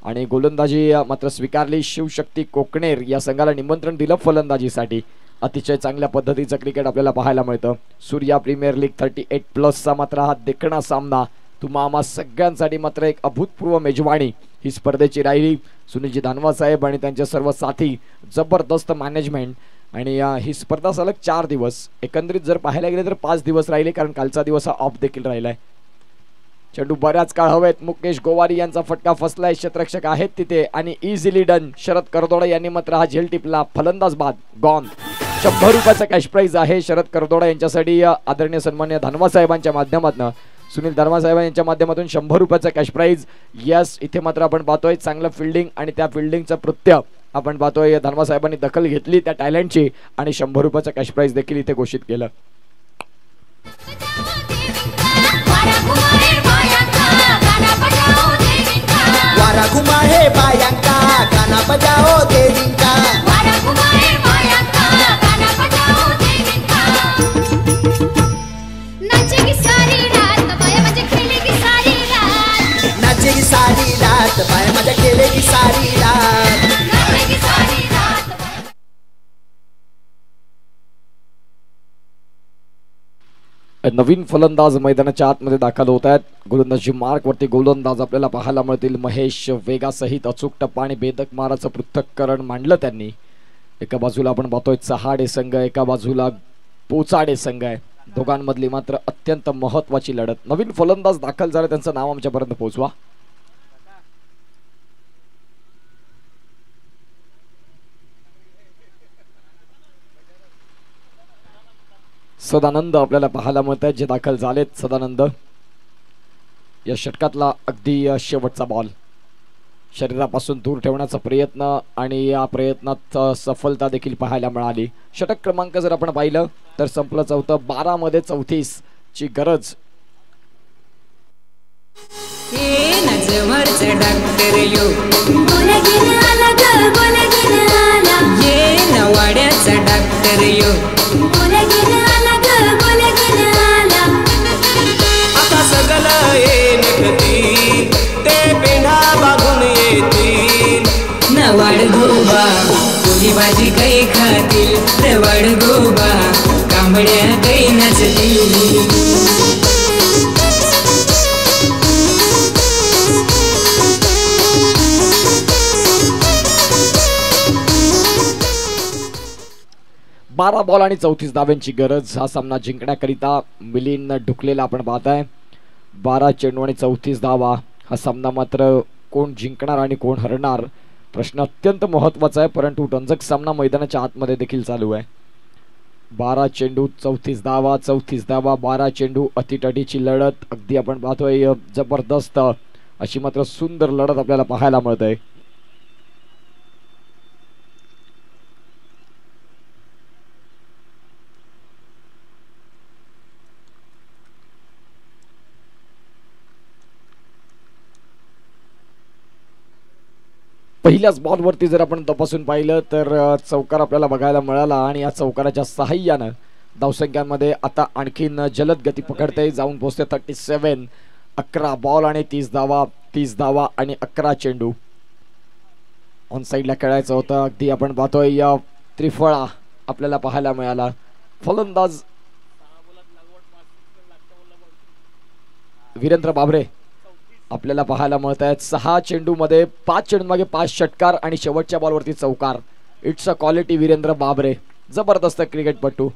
आणि गोलंदाजी मात्र स्वीकारली. शिवशक्ती कोकणेर या संघाला निमंत्रण दिलं फलंदाजीसाठी. अतिशय चांगल्या पद्धतीचं क्रिकेट आपल्याला पाहायला मिळतं. सूर्या प्रीमियर लीग 38+चा मात्र हा देखणा सामना तुम्हा सगळ्यांसाठी मात्र एक अभूतपूर्व मेजवानी ही स्पर्धेची राहिली. सुनीलजी धानवा साहेब आणि त्यांचे सर्व साथी, जबरदस्त मॅनेजमेंट आणि ही स्पर्धा सलग 4 दिवस, एकंदरीत जर पाहायला गेले तर 5 दिवस राहिले कारण कालचा दिवस हा ऑफ देखील राहिलाय. चेंडू बऱ्याच काळ हवेत. मुकेश गोवारी यांचा फटका फसलाय. क्षेत्ररक्षक आहेत तिथे आणि इझिली डन. शरद करदोडे यांनी मात्र हा झेल टिपला. फलंदाज बाद गॉन. 100 रुपयाचा कॅश प्राइज आहे शरद करदोडे यांच्यासाठी. आदरणीय सन्मान्य धानवा साहेबांच्या माध्यमातून, सुनील धानवा साहेब यांच्या माध्यमातून 100 रुपयाचा कॅश प्राइज. यस, इथे मात्र आपण पाहतोय चांगलं फिल्डिंग आणि त्या फिल्डिंगचं प्रत्य आपण पाहतोय धानवा साहेबांनी दखल घेतली त्या टॅलेंटची आणि 100 रुपयाचा कॅश प्राइज देखील इथे घोषित केलं. वारा घुमा है बायांका गाना बजाओ देवींका. वारा घुमा है बायांका गाना बजाओ देवींका. नाचेगी सारी रात बाया मजा खेलेगी सारी रात. नाचेगी सारी रात बाया मजा खेलेगी सारी रात. नाचेगी सारी रात. नवीन फलंदाज मैदानाच्या आतमध्ये दाखल होत आहेत. गोलंदाजी मार्क वरती गोलंदाज आपल्याला पाहायला मिळतील. महेश वेगासहित अचूक टप्पा आणि बेदक माराचं पृथक्करण मांडलं त्यांनी. एका बाजूला आपण पाहतोय चहाडे संघ, एका बाजूला पोचाडे संघ आहे. दोघांमधली मात्र अत्यंत महत्वाची लढत. नवीन फलंदाज दाखल झाले, त्यांचं नाव आमच्यापर्यंत पोहोचवा. सदानंद आपल्याला पाहायला मिळत आहेत जे दाखल झालेत. सदानंद या षटकातला अगदी शेवटचा बॉल शरीरापासून दूर ठेवण्याचा प्रयत्न आणि या प्रयत्नात सफलता देखील पाहायला मिळाली. षटक क्रमांक जर आपण पाहिलं तर संपलं 4. 12 मध्ये 34 ची गरज. आता सगळं ये निघतील ते पेंढा बागून येतील. नवाड गोबा पोळी भाजी काही खातील. नवाड गोबा कांबड्या काही नचतील. 12 बॉल आणि 34 धाव्यांची गरज. हा सामना जिंकण्याकरिता मिलिंद डुकलेला आपण पाहताय. 12 चेंडू आणि 34 धावा. हा सामना मात्र कोण जिंकणार आणि कोण हरणार प्रश्न अत्यंत महत्वाचा आहे, परंतु रंजक सामना मैदानाच्या आतमध्ये देखील चालू आहे. 12 चेंडू 34 धावा 12 चेंडू अतितटीची लढत. अगदी आपण पाहतोय जबरदस्त अशी मात्र सुंदर लढत आपल्याला पाहायला मिळते. पहिल्याच बॉलवरती जर आपण तपासून पाहिलं तर चौकार आपल्याला बघायला मिळाला आणि या चौकाराच्या सहाय्यानं धावसंख्यांमध्ये आता आणखीन जलद गती पकडते, जाऊन पोहोचते 37. 11 बॉल आणि 30 धावा आणि 11 चेंडू. ऑन साईडला खेळायचं होतं. अगदी आपण पाहतोय या त्रिफळा आपल्याला पाहायला मिळाला. फलंदाज वीरेंद्र बाबरे आपल्याला पाहायला मिळत आहेत. 6 चेंडूमध्ये 5 चेंडूमागे 5 षटकार आणि शेवटच्या बॉलवरती चौकार. इट्स अ क्वालिटी वीरेंद्र बाबरे, जबरदस्त क्रिकेटपटू.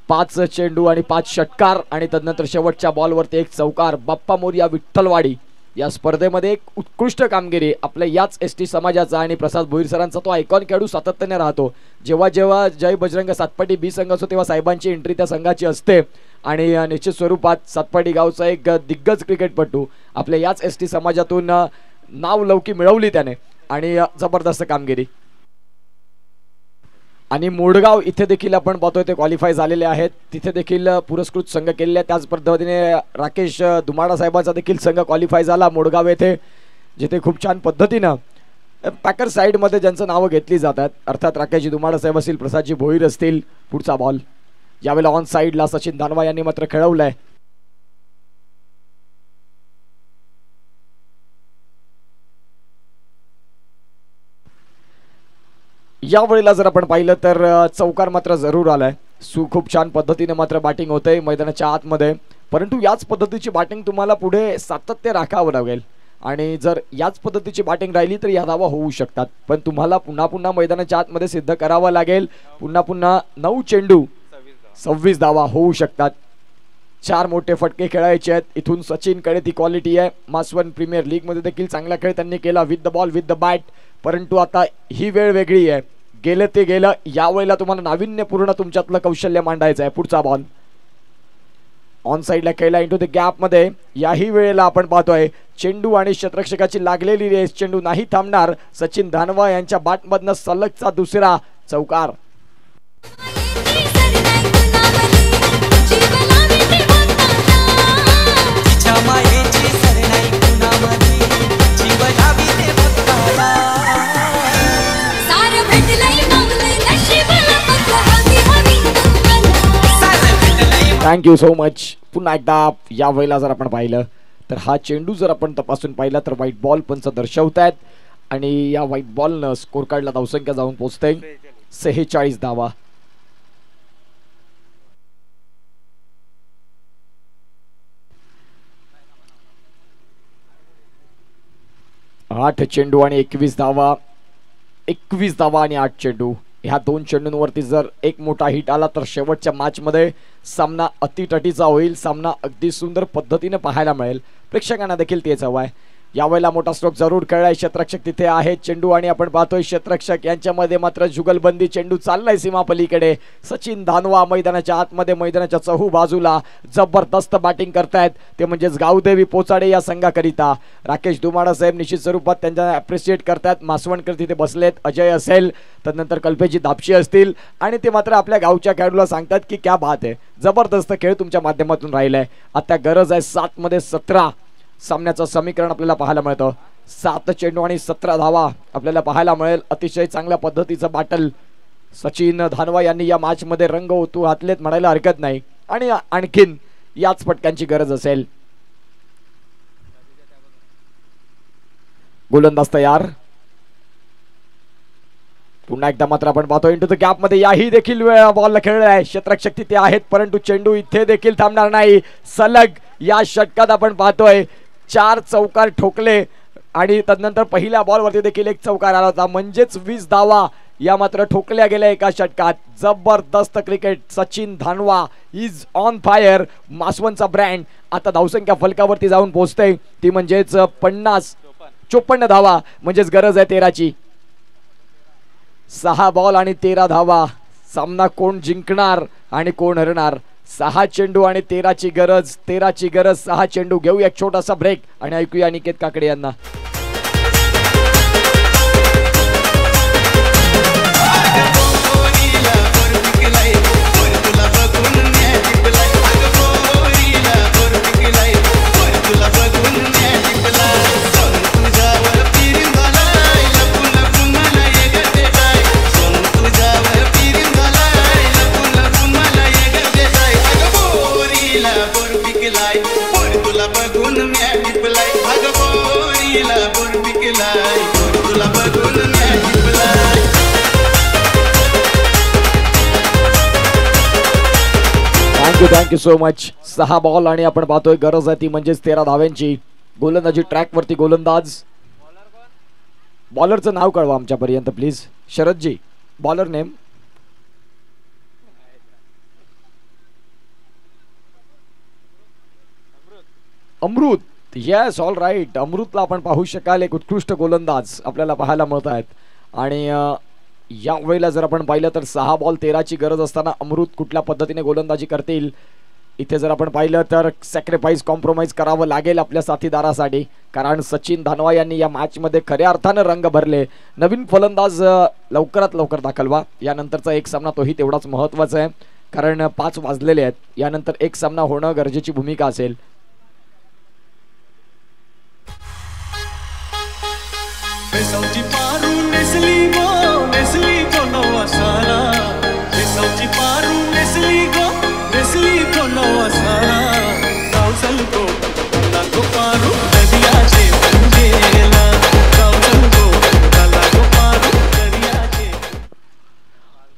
5 चेंडू आणि 5 षटकार आणि तदनंतर शेवटच्या बॉलवरती 1 चौकार. बाप्पा मोरया विठ्ठलवाडी या स्पर्धेमध्ये एक उत्कृष्ट कामगिरी आपल्या याच एसटी समाजाचा आणि प्रसाद भोईर सरांचा तो आयकॉन खेळाडू सातत्याने राहतो. जेव्हा जेव्हा जय बजरंग सातपाटी बी संघ असतो तेव्हा साहेबांची एंट्री त्या संघाची असते आणि निश्चित स्वरूपात सातपाटी गावचा एक दिग्गज क्रिकेटपटू आपल्या याच एसटी समाजातून नाव लौकी मिळवली त्याने आणि जबरदस्त कामगिरी. आणि मोडगाव इथे देखील आपण पाहतोय ते क्वालिफाय झालेले आहेत, तिथे देखील पुरस्कृत संघ केलेले आहेत. त्याच पद्धतीने राकेश दुमाडा साहेबांचा देखील संघ क्वालिफाय झाला मोडगाव येथे, जिथे खूप छान पद्धतीनं पॅकर साईडमध्ये ज्यांचं नावं घेतली जातात, अर्थात राकेश दुमाडा साहेब असतील, प्रसादजी भोईर असतील. पुढचा बॉल यावेळेला ऑन साईडला सचिन धानवा यांनी मात्र खेळवलाय. या वेळेला जर आपण पाहिलं तर चौकार मात्र जरूर आलाय. खूप छान पद्धतीने मात्र बॅटिंग होते मैदानाच्या आतमध्ये, परंतु याच पद्धतीची बॅटिंग तुम्हाला पुढे सातत्य राखावं लागेल आणि जर याच पद्धतीची बॅटिंग राहिली तर या धावा होऊ शकतात. पण तुम्हाला पुन्हा पुन्हा मैदानाच्या आतमध्ये सिद्ध करावं लागेल. पुन्हा 9 चेंडू 26 धावा होऊ शकतात. 4 मोठे फटके खेळायचे आहेत. इथून सचिनकडे ती क्वालिटी आहे. मासवन प्रीमियर लीग मध्ये देखील चांगला खेळ त्यांनी केला with the ball with the bat, परंतु आता ही वेळ वेगळी आहे. गेलं ते गेलं, यावेळेला तुम्हाला नाविन्यपूर्ण तुमच्यातलं कौशल्य मांडायचं आहे. पुढचा बॉल ऑन साईडला खेळला इंटू द गॅप मध्ये. याही वेळेला आपण पाहतोय चेंडू आणि क्षेत्ररक्षकाची लागलेली रेस, चेंडू नाही थांबणार. सचिन धानवा यांच्या बॅटमधनं सलगचा दुसरा चौकार. Thank you so much. पुन्हा एकदा या वेळेला जर आपण पाहिलं तर हा चेंडू जर आपण तपासून पाहिला तर व्हाईट बॉल पंच दर्शवत आहेत आणि या व्हाईट बॉलनं स्कोर कार्डला धावसंख्या जाऊन पोहोचते 46 धावा. आठ चेंडू आणि 21 धावा. 21 धावा आणि 8 चेंडू. ह्या 2 चेंडूंवरती जर एक मोठा हिट आला तर शेवटच्या मॅच मध्ये सामना अतितटीचा होईल. सामना अगदी सुंदर पद्धतीने पाहायला मिळेल. प्रेक्षकांना देखील तेच हवं आहे. यावेळेला मोठा स्ट्रोक जरूर खेळलाय. क्षेत्ररक्षक तिथे आहे. चेंडू आणि आपण पाहतोय क्षेत्ररक्षक यांच्यामध्ये मात्र जुगलबंदी. चेंडू चाललाय सीमा पलीकडे. सचिन धानवा मैदानाच्या आतमध्ये, मैदानाच्या चहू बाजूला जबरदस्त बॅटिंग करतायत. ते म्हणजेच गावदेवी पोचाडे या संघाकरिता. राकेश दुमाडा साहेब निश्चित स्वरूपात त्यांना अप्रिशिएट करतात. मासवणकर तिथे बसलेत. अजय असेल, तदनंतर कल्पेजी दापशी असतील आणि ते मात्र आपल्या गावच्या खेळाडूला सांगतात की क्या बात आहे, जबरदस्त खेळ तुमच्या माध्यमातून राहिलाय. आता गरज आहे 7 मध्ये 17 सामन्याचं समीकरण आपल्याला पाहायला मिळतं. 7 चेंडू आणि 17 धावा आपल्याला पाहायला मिळेल. अतिशय चांगल्या पद्धतीचं बॅटल सचिन धानवा यांनी या मॅच मध्ये रंग ओतू घातलेत म्हणायला हरकत नाही आणि आणखीन याच फटक्यांची गरज असेल. गोलंदाज तयार. पुन्हा एकदा मात्र आपण पाहतो इंटू द गॅप मध्ये. याही देखील वेळ बॉलला खेळलाय. क्षेत्ररक्षक तिथे आहेत परंतु चेंडू इथे देखील थांबणार नाही. सलग या षटकात आपण पाहतोय 4 चौकार ठोकले आणि तदनंतर पहिल्या बॉलवरती देखील 1 चौकार आला होता. म्हणजेच 20 धावा या मात्र ठोकल्या गेल्या एका षटकात. जबरदस्त cricket. Sachin Dhanwa is on fire. मासवनचा ब्रँड आता धावसंख्या फलकावरती जाऊन पोहोचते ती म्हणजेच 54 धावा म्हणजेच गरज आहे 13ची. 6 बॉल आणि 13 धावा. सामना कोण जिंकणार आणि कोण हरणार. 6 चेंडू आणि 13ची गरज. 13ची गरज 6 चेंडू. घेऊया एक छोटासा ब्रेक आणि ऐकूया निकेत काकडे यांना. Thank you so much. 6 बॉल आणि आपण पाहतोय गरज आहे ती म्हणजेच 13 धाव्यांची. गोलंदाजी ट्रॅक वरती गोलंदाज. बॉलरचं नाव कळवा आमच्यापर्यंत please. शरदजी bowler name. Amrut. Yes all right. अमृतला आपण पाहू शकाल एक उत्कृष्ट गोलंदाज आपल्याला पाहायला मिळत आहेत. आणि या वेळेला जर आपण पाहिलं तर 6 बॉल 13ची गरज असताना अमृत कुठल्या पद्धतीने गोलंदाजी करतील. इथे जर आपण पाहिलं तर सॅक्रिफाईस कॉम्प्रोमाइज करावं लागेल आपल्या साथीदारासाठी. कारण सचिन धानवा यांनी या मॅचमध्ये खऱ्या अर्थानं रंग भरले. नवीन फलंदाज लवकरात लवकर दाखल व्हा. यानंतरचा एक सामना तोही तेवढाच महत्त्वाचा आहे. कारण 5 वाजलेले आहेत. यानंतर एक सामना होणं गरजेची भूमिका असेल.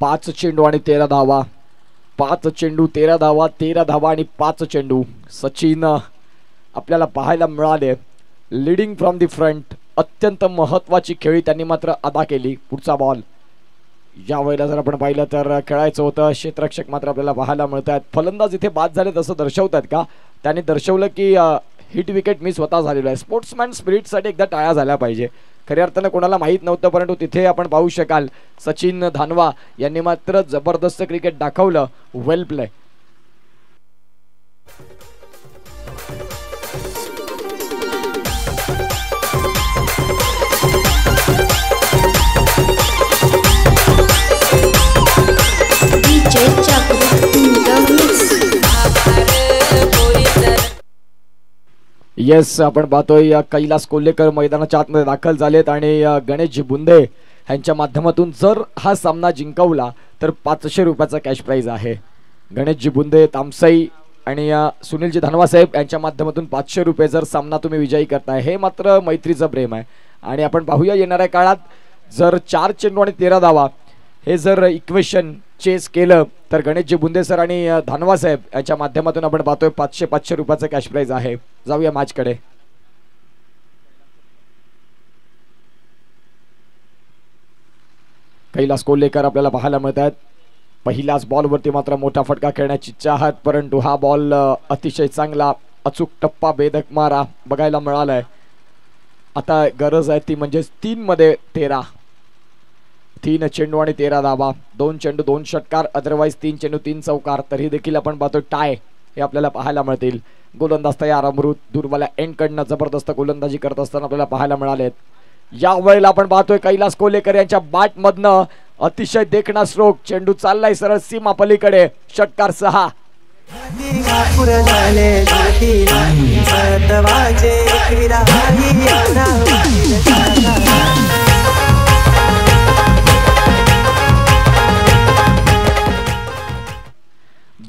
पाच चेंडू आणि 13 धावा. 5 चेंडू 13 धावा. 13 धावा आणि 5 चेंडू. सचिन आपल्याला पाहायला मिळाले लीडिंग फ्रॉम दी फ्रंट. अत्यंत महत्त्वाची खेळी त्यांनी मात्र अदा केली. पुढचा बॉल. या वेळेला जर आपण पाहिलं तर खेळायचं होतं. क्षेत्ररक्षक मात्र आपल्याला पाहायला मिळत आहेत. फलंदाज इथे बाद झाले तसं दर्शवतात का. त्यांनी दर्शवलं की हिट विकेट मिस स्वतः झालेला आहे. स्पोर्ट्समॅन स्पिरिटसाठी एकदा टाळ्या झाल्या पाहिजे. खऱ्या अर्थानं कोणाला माहीत नव्हतं परंतु तिथे आपण पाहू शकाल सचिन धानवा यांनी मात्र जबरदस्त क्रिकेट दाखवलं. वेल प्ले. येस आपण पाहतोय कैलास कोल्हेकर मैदानाच्या आतमध्ये दाखल झालेत आणि गणेश बुंदे यांच्या माध्यमातून जर हा सामना जिंकवला तर 500 रुपयाचा कॅश प्राइज आहे. गणेशजी बुंदे तामसाई आणि सुनीलजी धानवा साहेब यांच्या माध्यमातून 500 रुपये जर सामना तुम्ही विजयी करताय. हे मात्र मैत्रीचं प्रेम आहे. आणि आपण पाहूया येणाऱ्या काळात जर 4 चेंडू आणि 13 धावा हे जर इक्वेशन चेस केलं तर गणेशजी बुंदे सर आणि धानवा साहेब यांच्या माध्यमातून आपण पाहतोय 500 रुपयाचं कॅश प्राइज आहे. जाऊया मॅचकडे. कैलास कोल्हेकर आपल्याला पाहायला मिळत आहेत. पहिल्याच बॉलवरती मात्र मोठा फटका खेळण्याची चाहत परंतु हा बॉल अतिशय चांगला अचूक टप्पा बेधक मारा बघायला मिळालाय. आता गरज आहे ती म्हणजे 3 मध्ये 13. 3 चेंडू आणि 13 धावा. 2 चेंडू 2 षटकार. अदरवाईज 3 चेंडू 3 चौकार. तरी देखील आपण पाहतो टाय हे आपल्याला पाहायला मिळतील. गोलंदाज तयार. अमृत दूरवाल्या एंडकडनं जबरदस्त गोलंदाजी करत असताना आपल्याला पाहायला मिळालेत. या वेळेला आपण पाहतोय कैलास कोल्हेकर यांच्या बॅट मधनं अतिशय देखणा स्ट्रोक. चेंडू चाललाय सरळ सीमा पलीकडे. षटकार 6.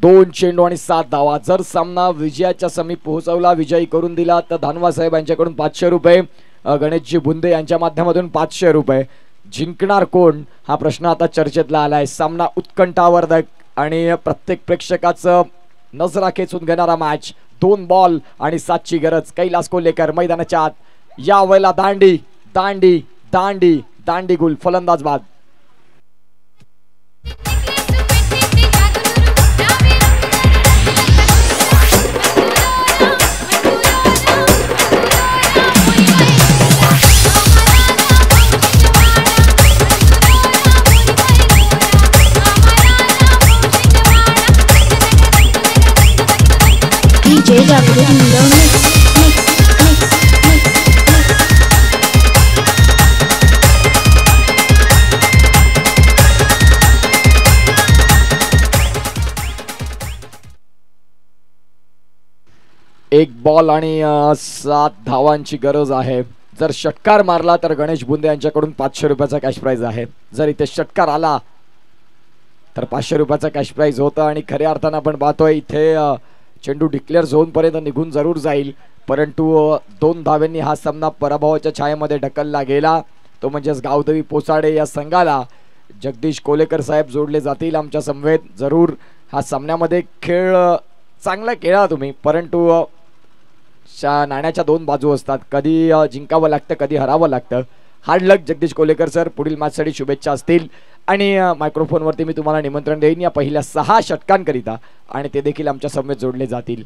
दोन चेंडू आणि 7 धावा. जर सामना विजयाच्या समीप पोहोचवला विजयी करून दिला तर धानवा साहेब यांच्याकडून 500 रुपये. गणेशजी बुंदे यांच्या माध्यमातून 500 रुपये. जिंकणार कोण हा प्रश्न आता चर्चेतला आलाय. सामना उत्कंठावर्धक आणि प्रत्येक प्रेक्षकाचं नजरा खेचून घेणारा मॅच. 2 बॉल आणि 7ची गरज. कैलास कोल्हेकर मैदानाच्या आत. या वेळेला दांडी दांडी दांडी दांडी गुल. फलंदाज बाद. एक बॉल आणि 7 धावांची गरज आहे. जर षटकार मारला तर गणेश बुंदे यांच्याकडून 500 रुपयाचा कॅश प्राइज आहे. जर इथे षटकार आला तर 500 रुपयाचा कॅश प्राइज होतं. आणि खऱ्या अर्थानं आपण पाहतोय इथे चेंडू डिक्लेअर झोन पर्यंत निघून जरूर जाईल, परंतु 2 धावांनी हा सामना पराभवाच्या छायेमध्ये ढकलला गेला. तो म्हणजेच गावदेवी पोसाडे या संघाला जगदीश कोलेकर साहेब जोडले जातील आमच्या समवेत. जरूर हा सामन्यामध्ये खेळ चांगला खेळा तुम्ही, परंतु नाण्याच्या 2 बाजू असतात. कधी जिंकावं लागतं, कधी हरावं लागतं. हार्ड लक जगदीश कोलेकर सर. पुढील मॅचसाठी शुभेच्छा असतील. आणि मायक्रोफोनवरती मी तुम्हाला निमंत्रण देईन या पहिल्या 6 षटकांकरिता, आणि ते देखील आमच्या समवेत जोडले जातील.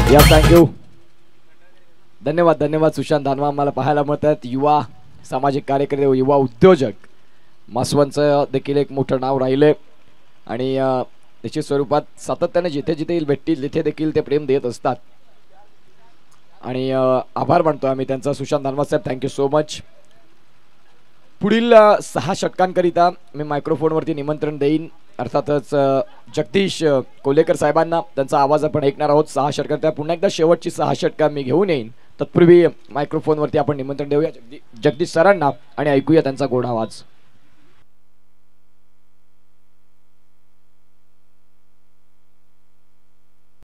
या थँक्यू, धन्यवाद धन्यवाद सुशांत धानवा. मला पाहायला मिळतात युवा सामाजिक कार्यकर्ते, युवा उद्योजक. मासवांचं देखील एक मोठं नाव राहिले आणि निश्चित स्वरूपात सातत्याने जिथे जिथे भेटतील तिथे देखील ते प्रेम देत असतात. आणि आभार मानतो आम्ही त्यांचा. सुशांत धानवा साहेब, थँक्यू सो मच. पुढील 6 षटकांकरिता मी मायक्रोफोनवरती निमंत्रण देईन अर्थातच जगदीश कोलेकर साहेबांना. त्यांचा आवाज आपण ऐकणार आहोत. 6 षटकांकरिता पुन्हा एकदा शेवटची 6 षटकं मी घेऊन येईन. तत्पूर्वी मायक्रोफोनवरती आपण निमंत्रण देऊया जगदीश सरांना आणि ऐकूया त्यांचा गोड आवाज.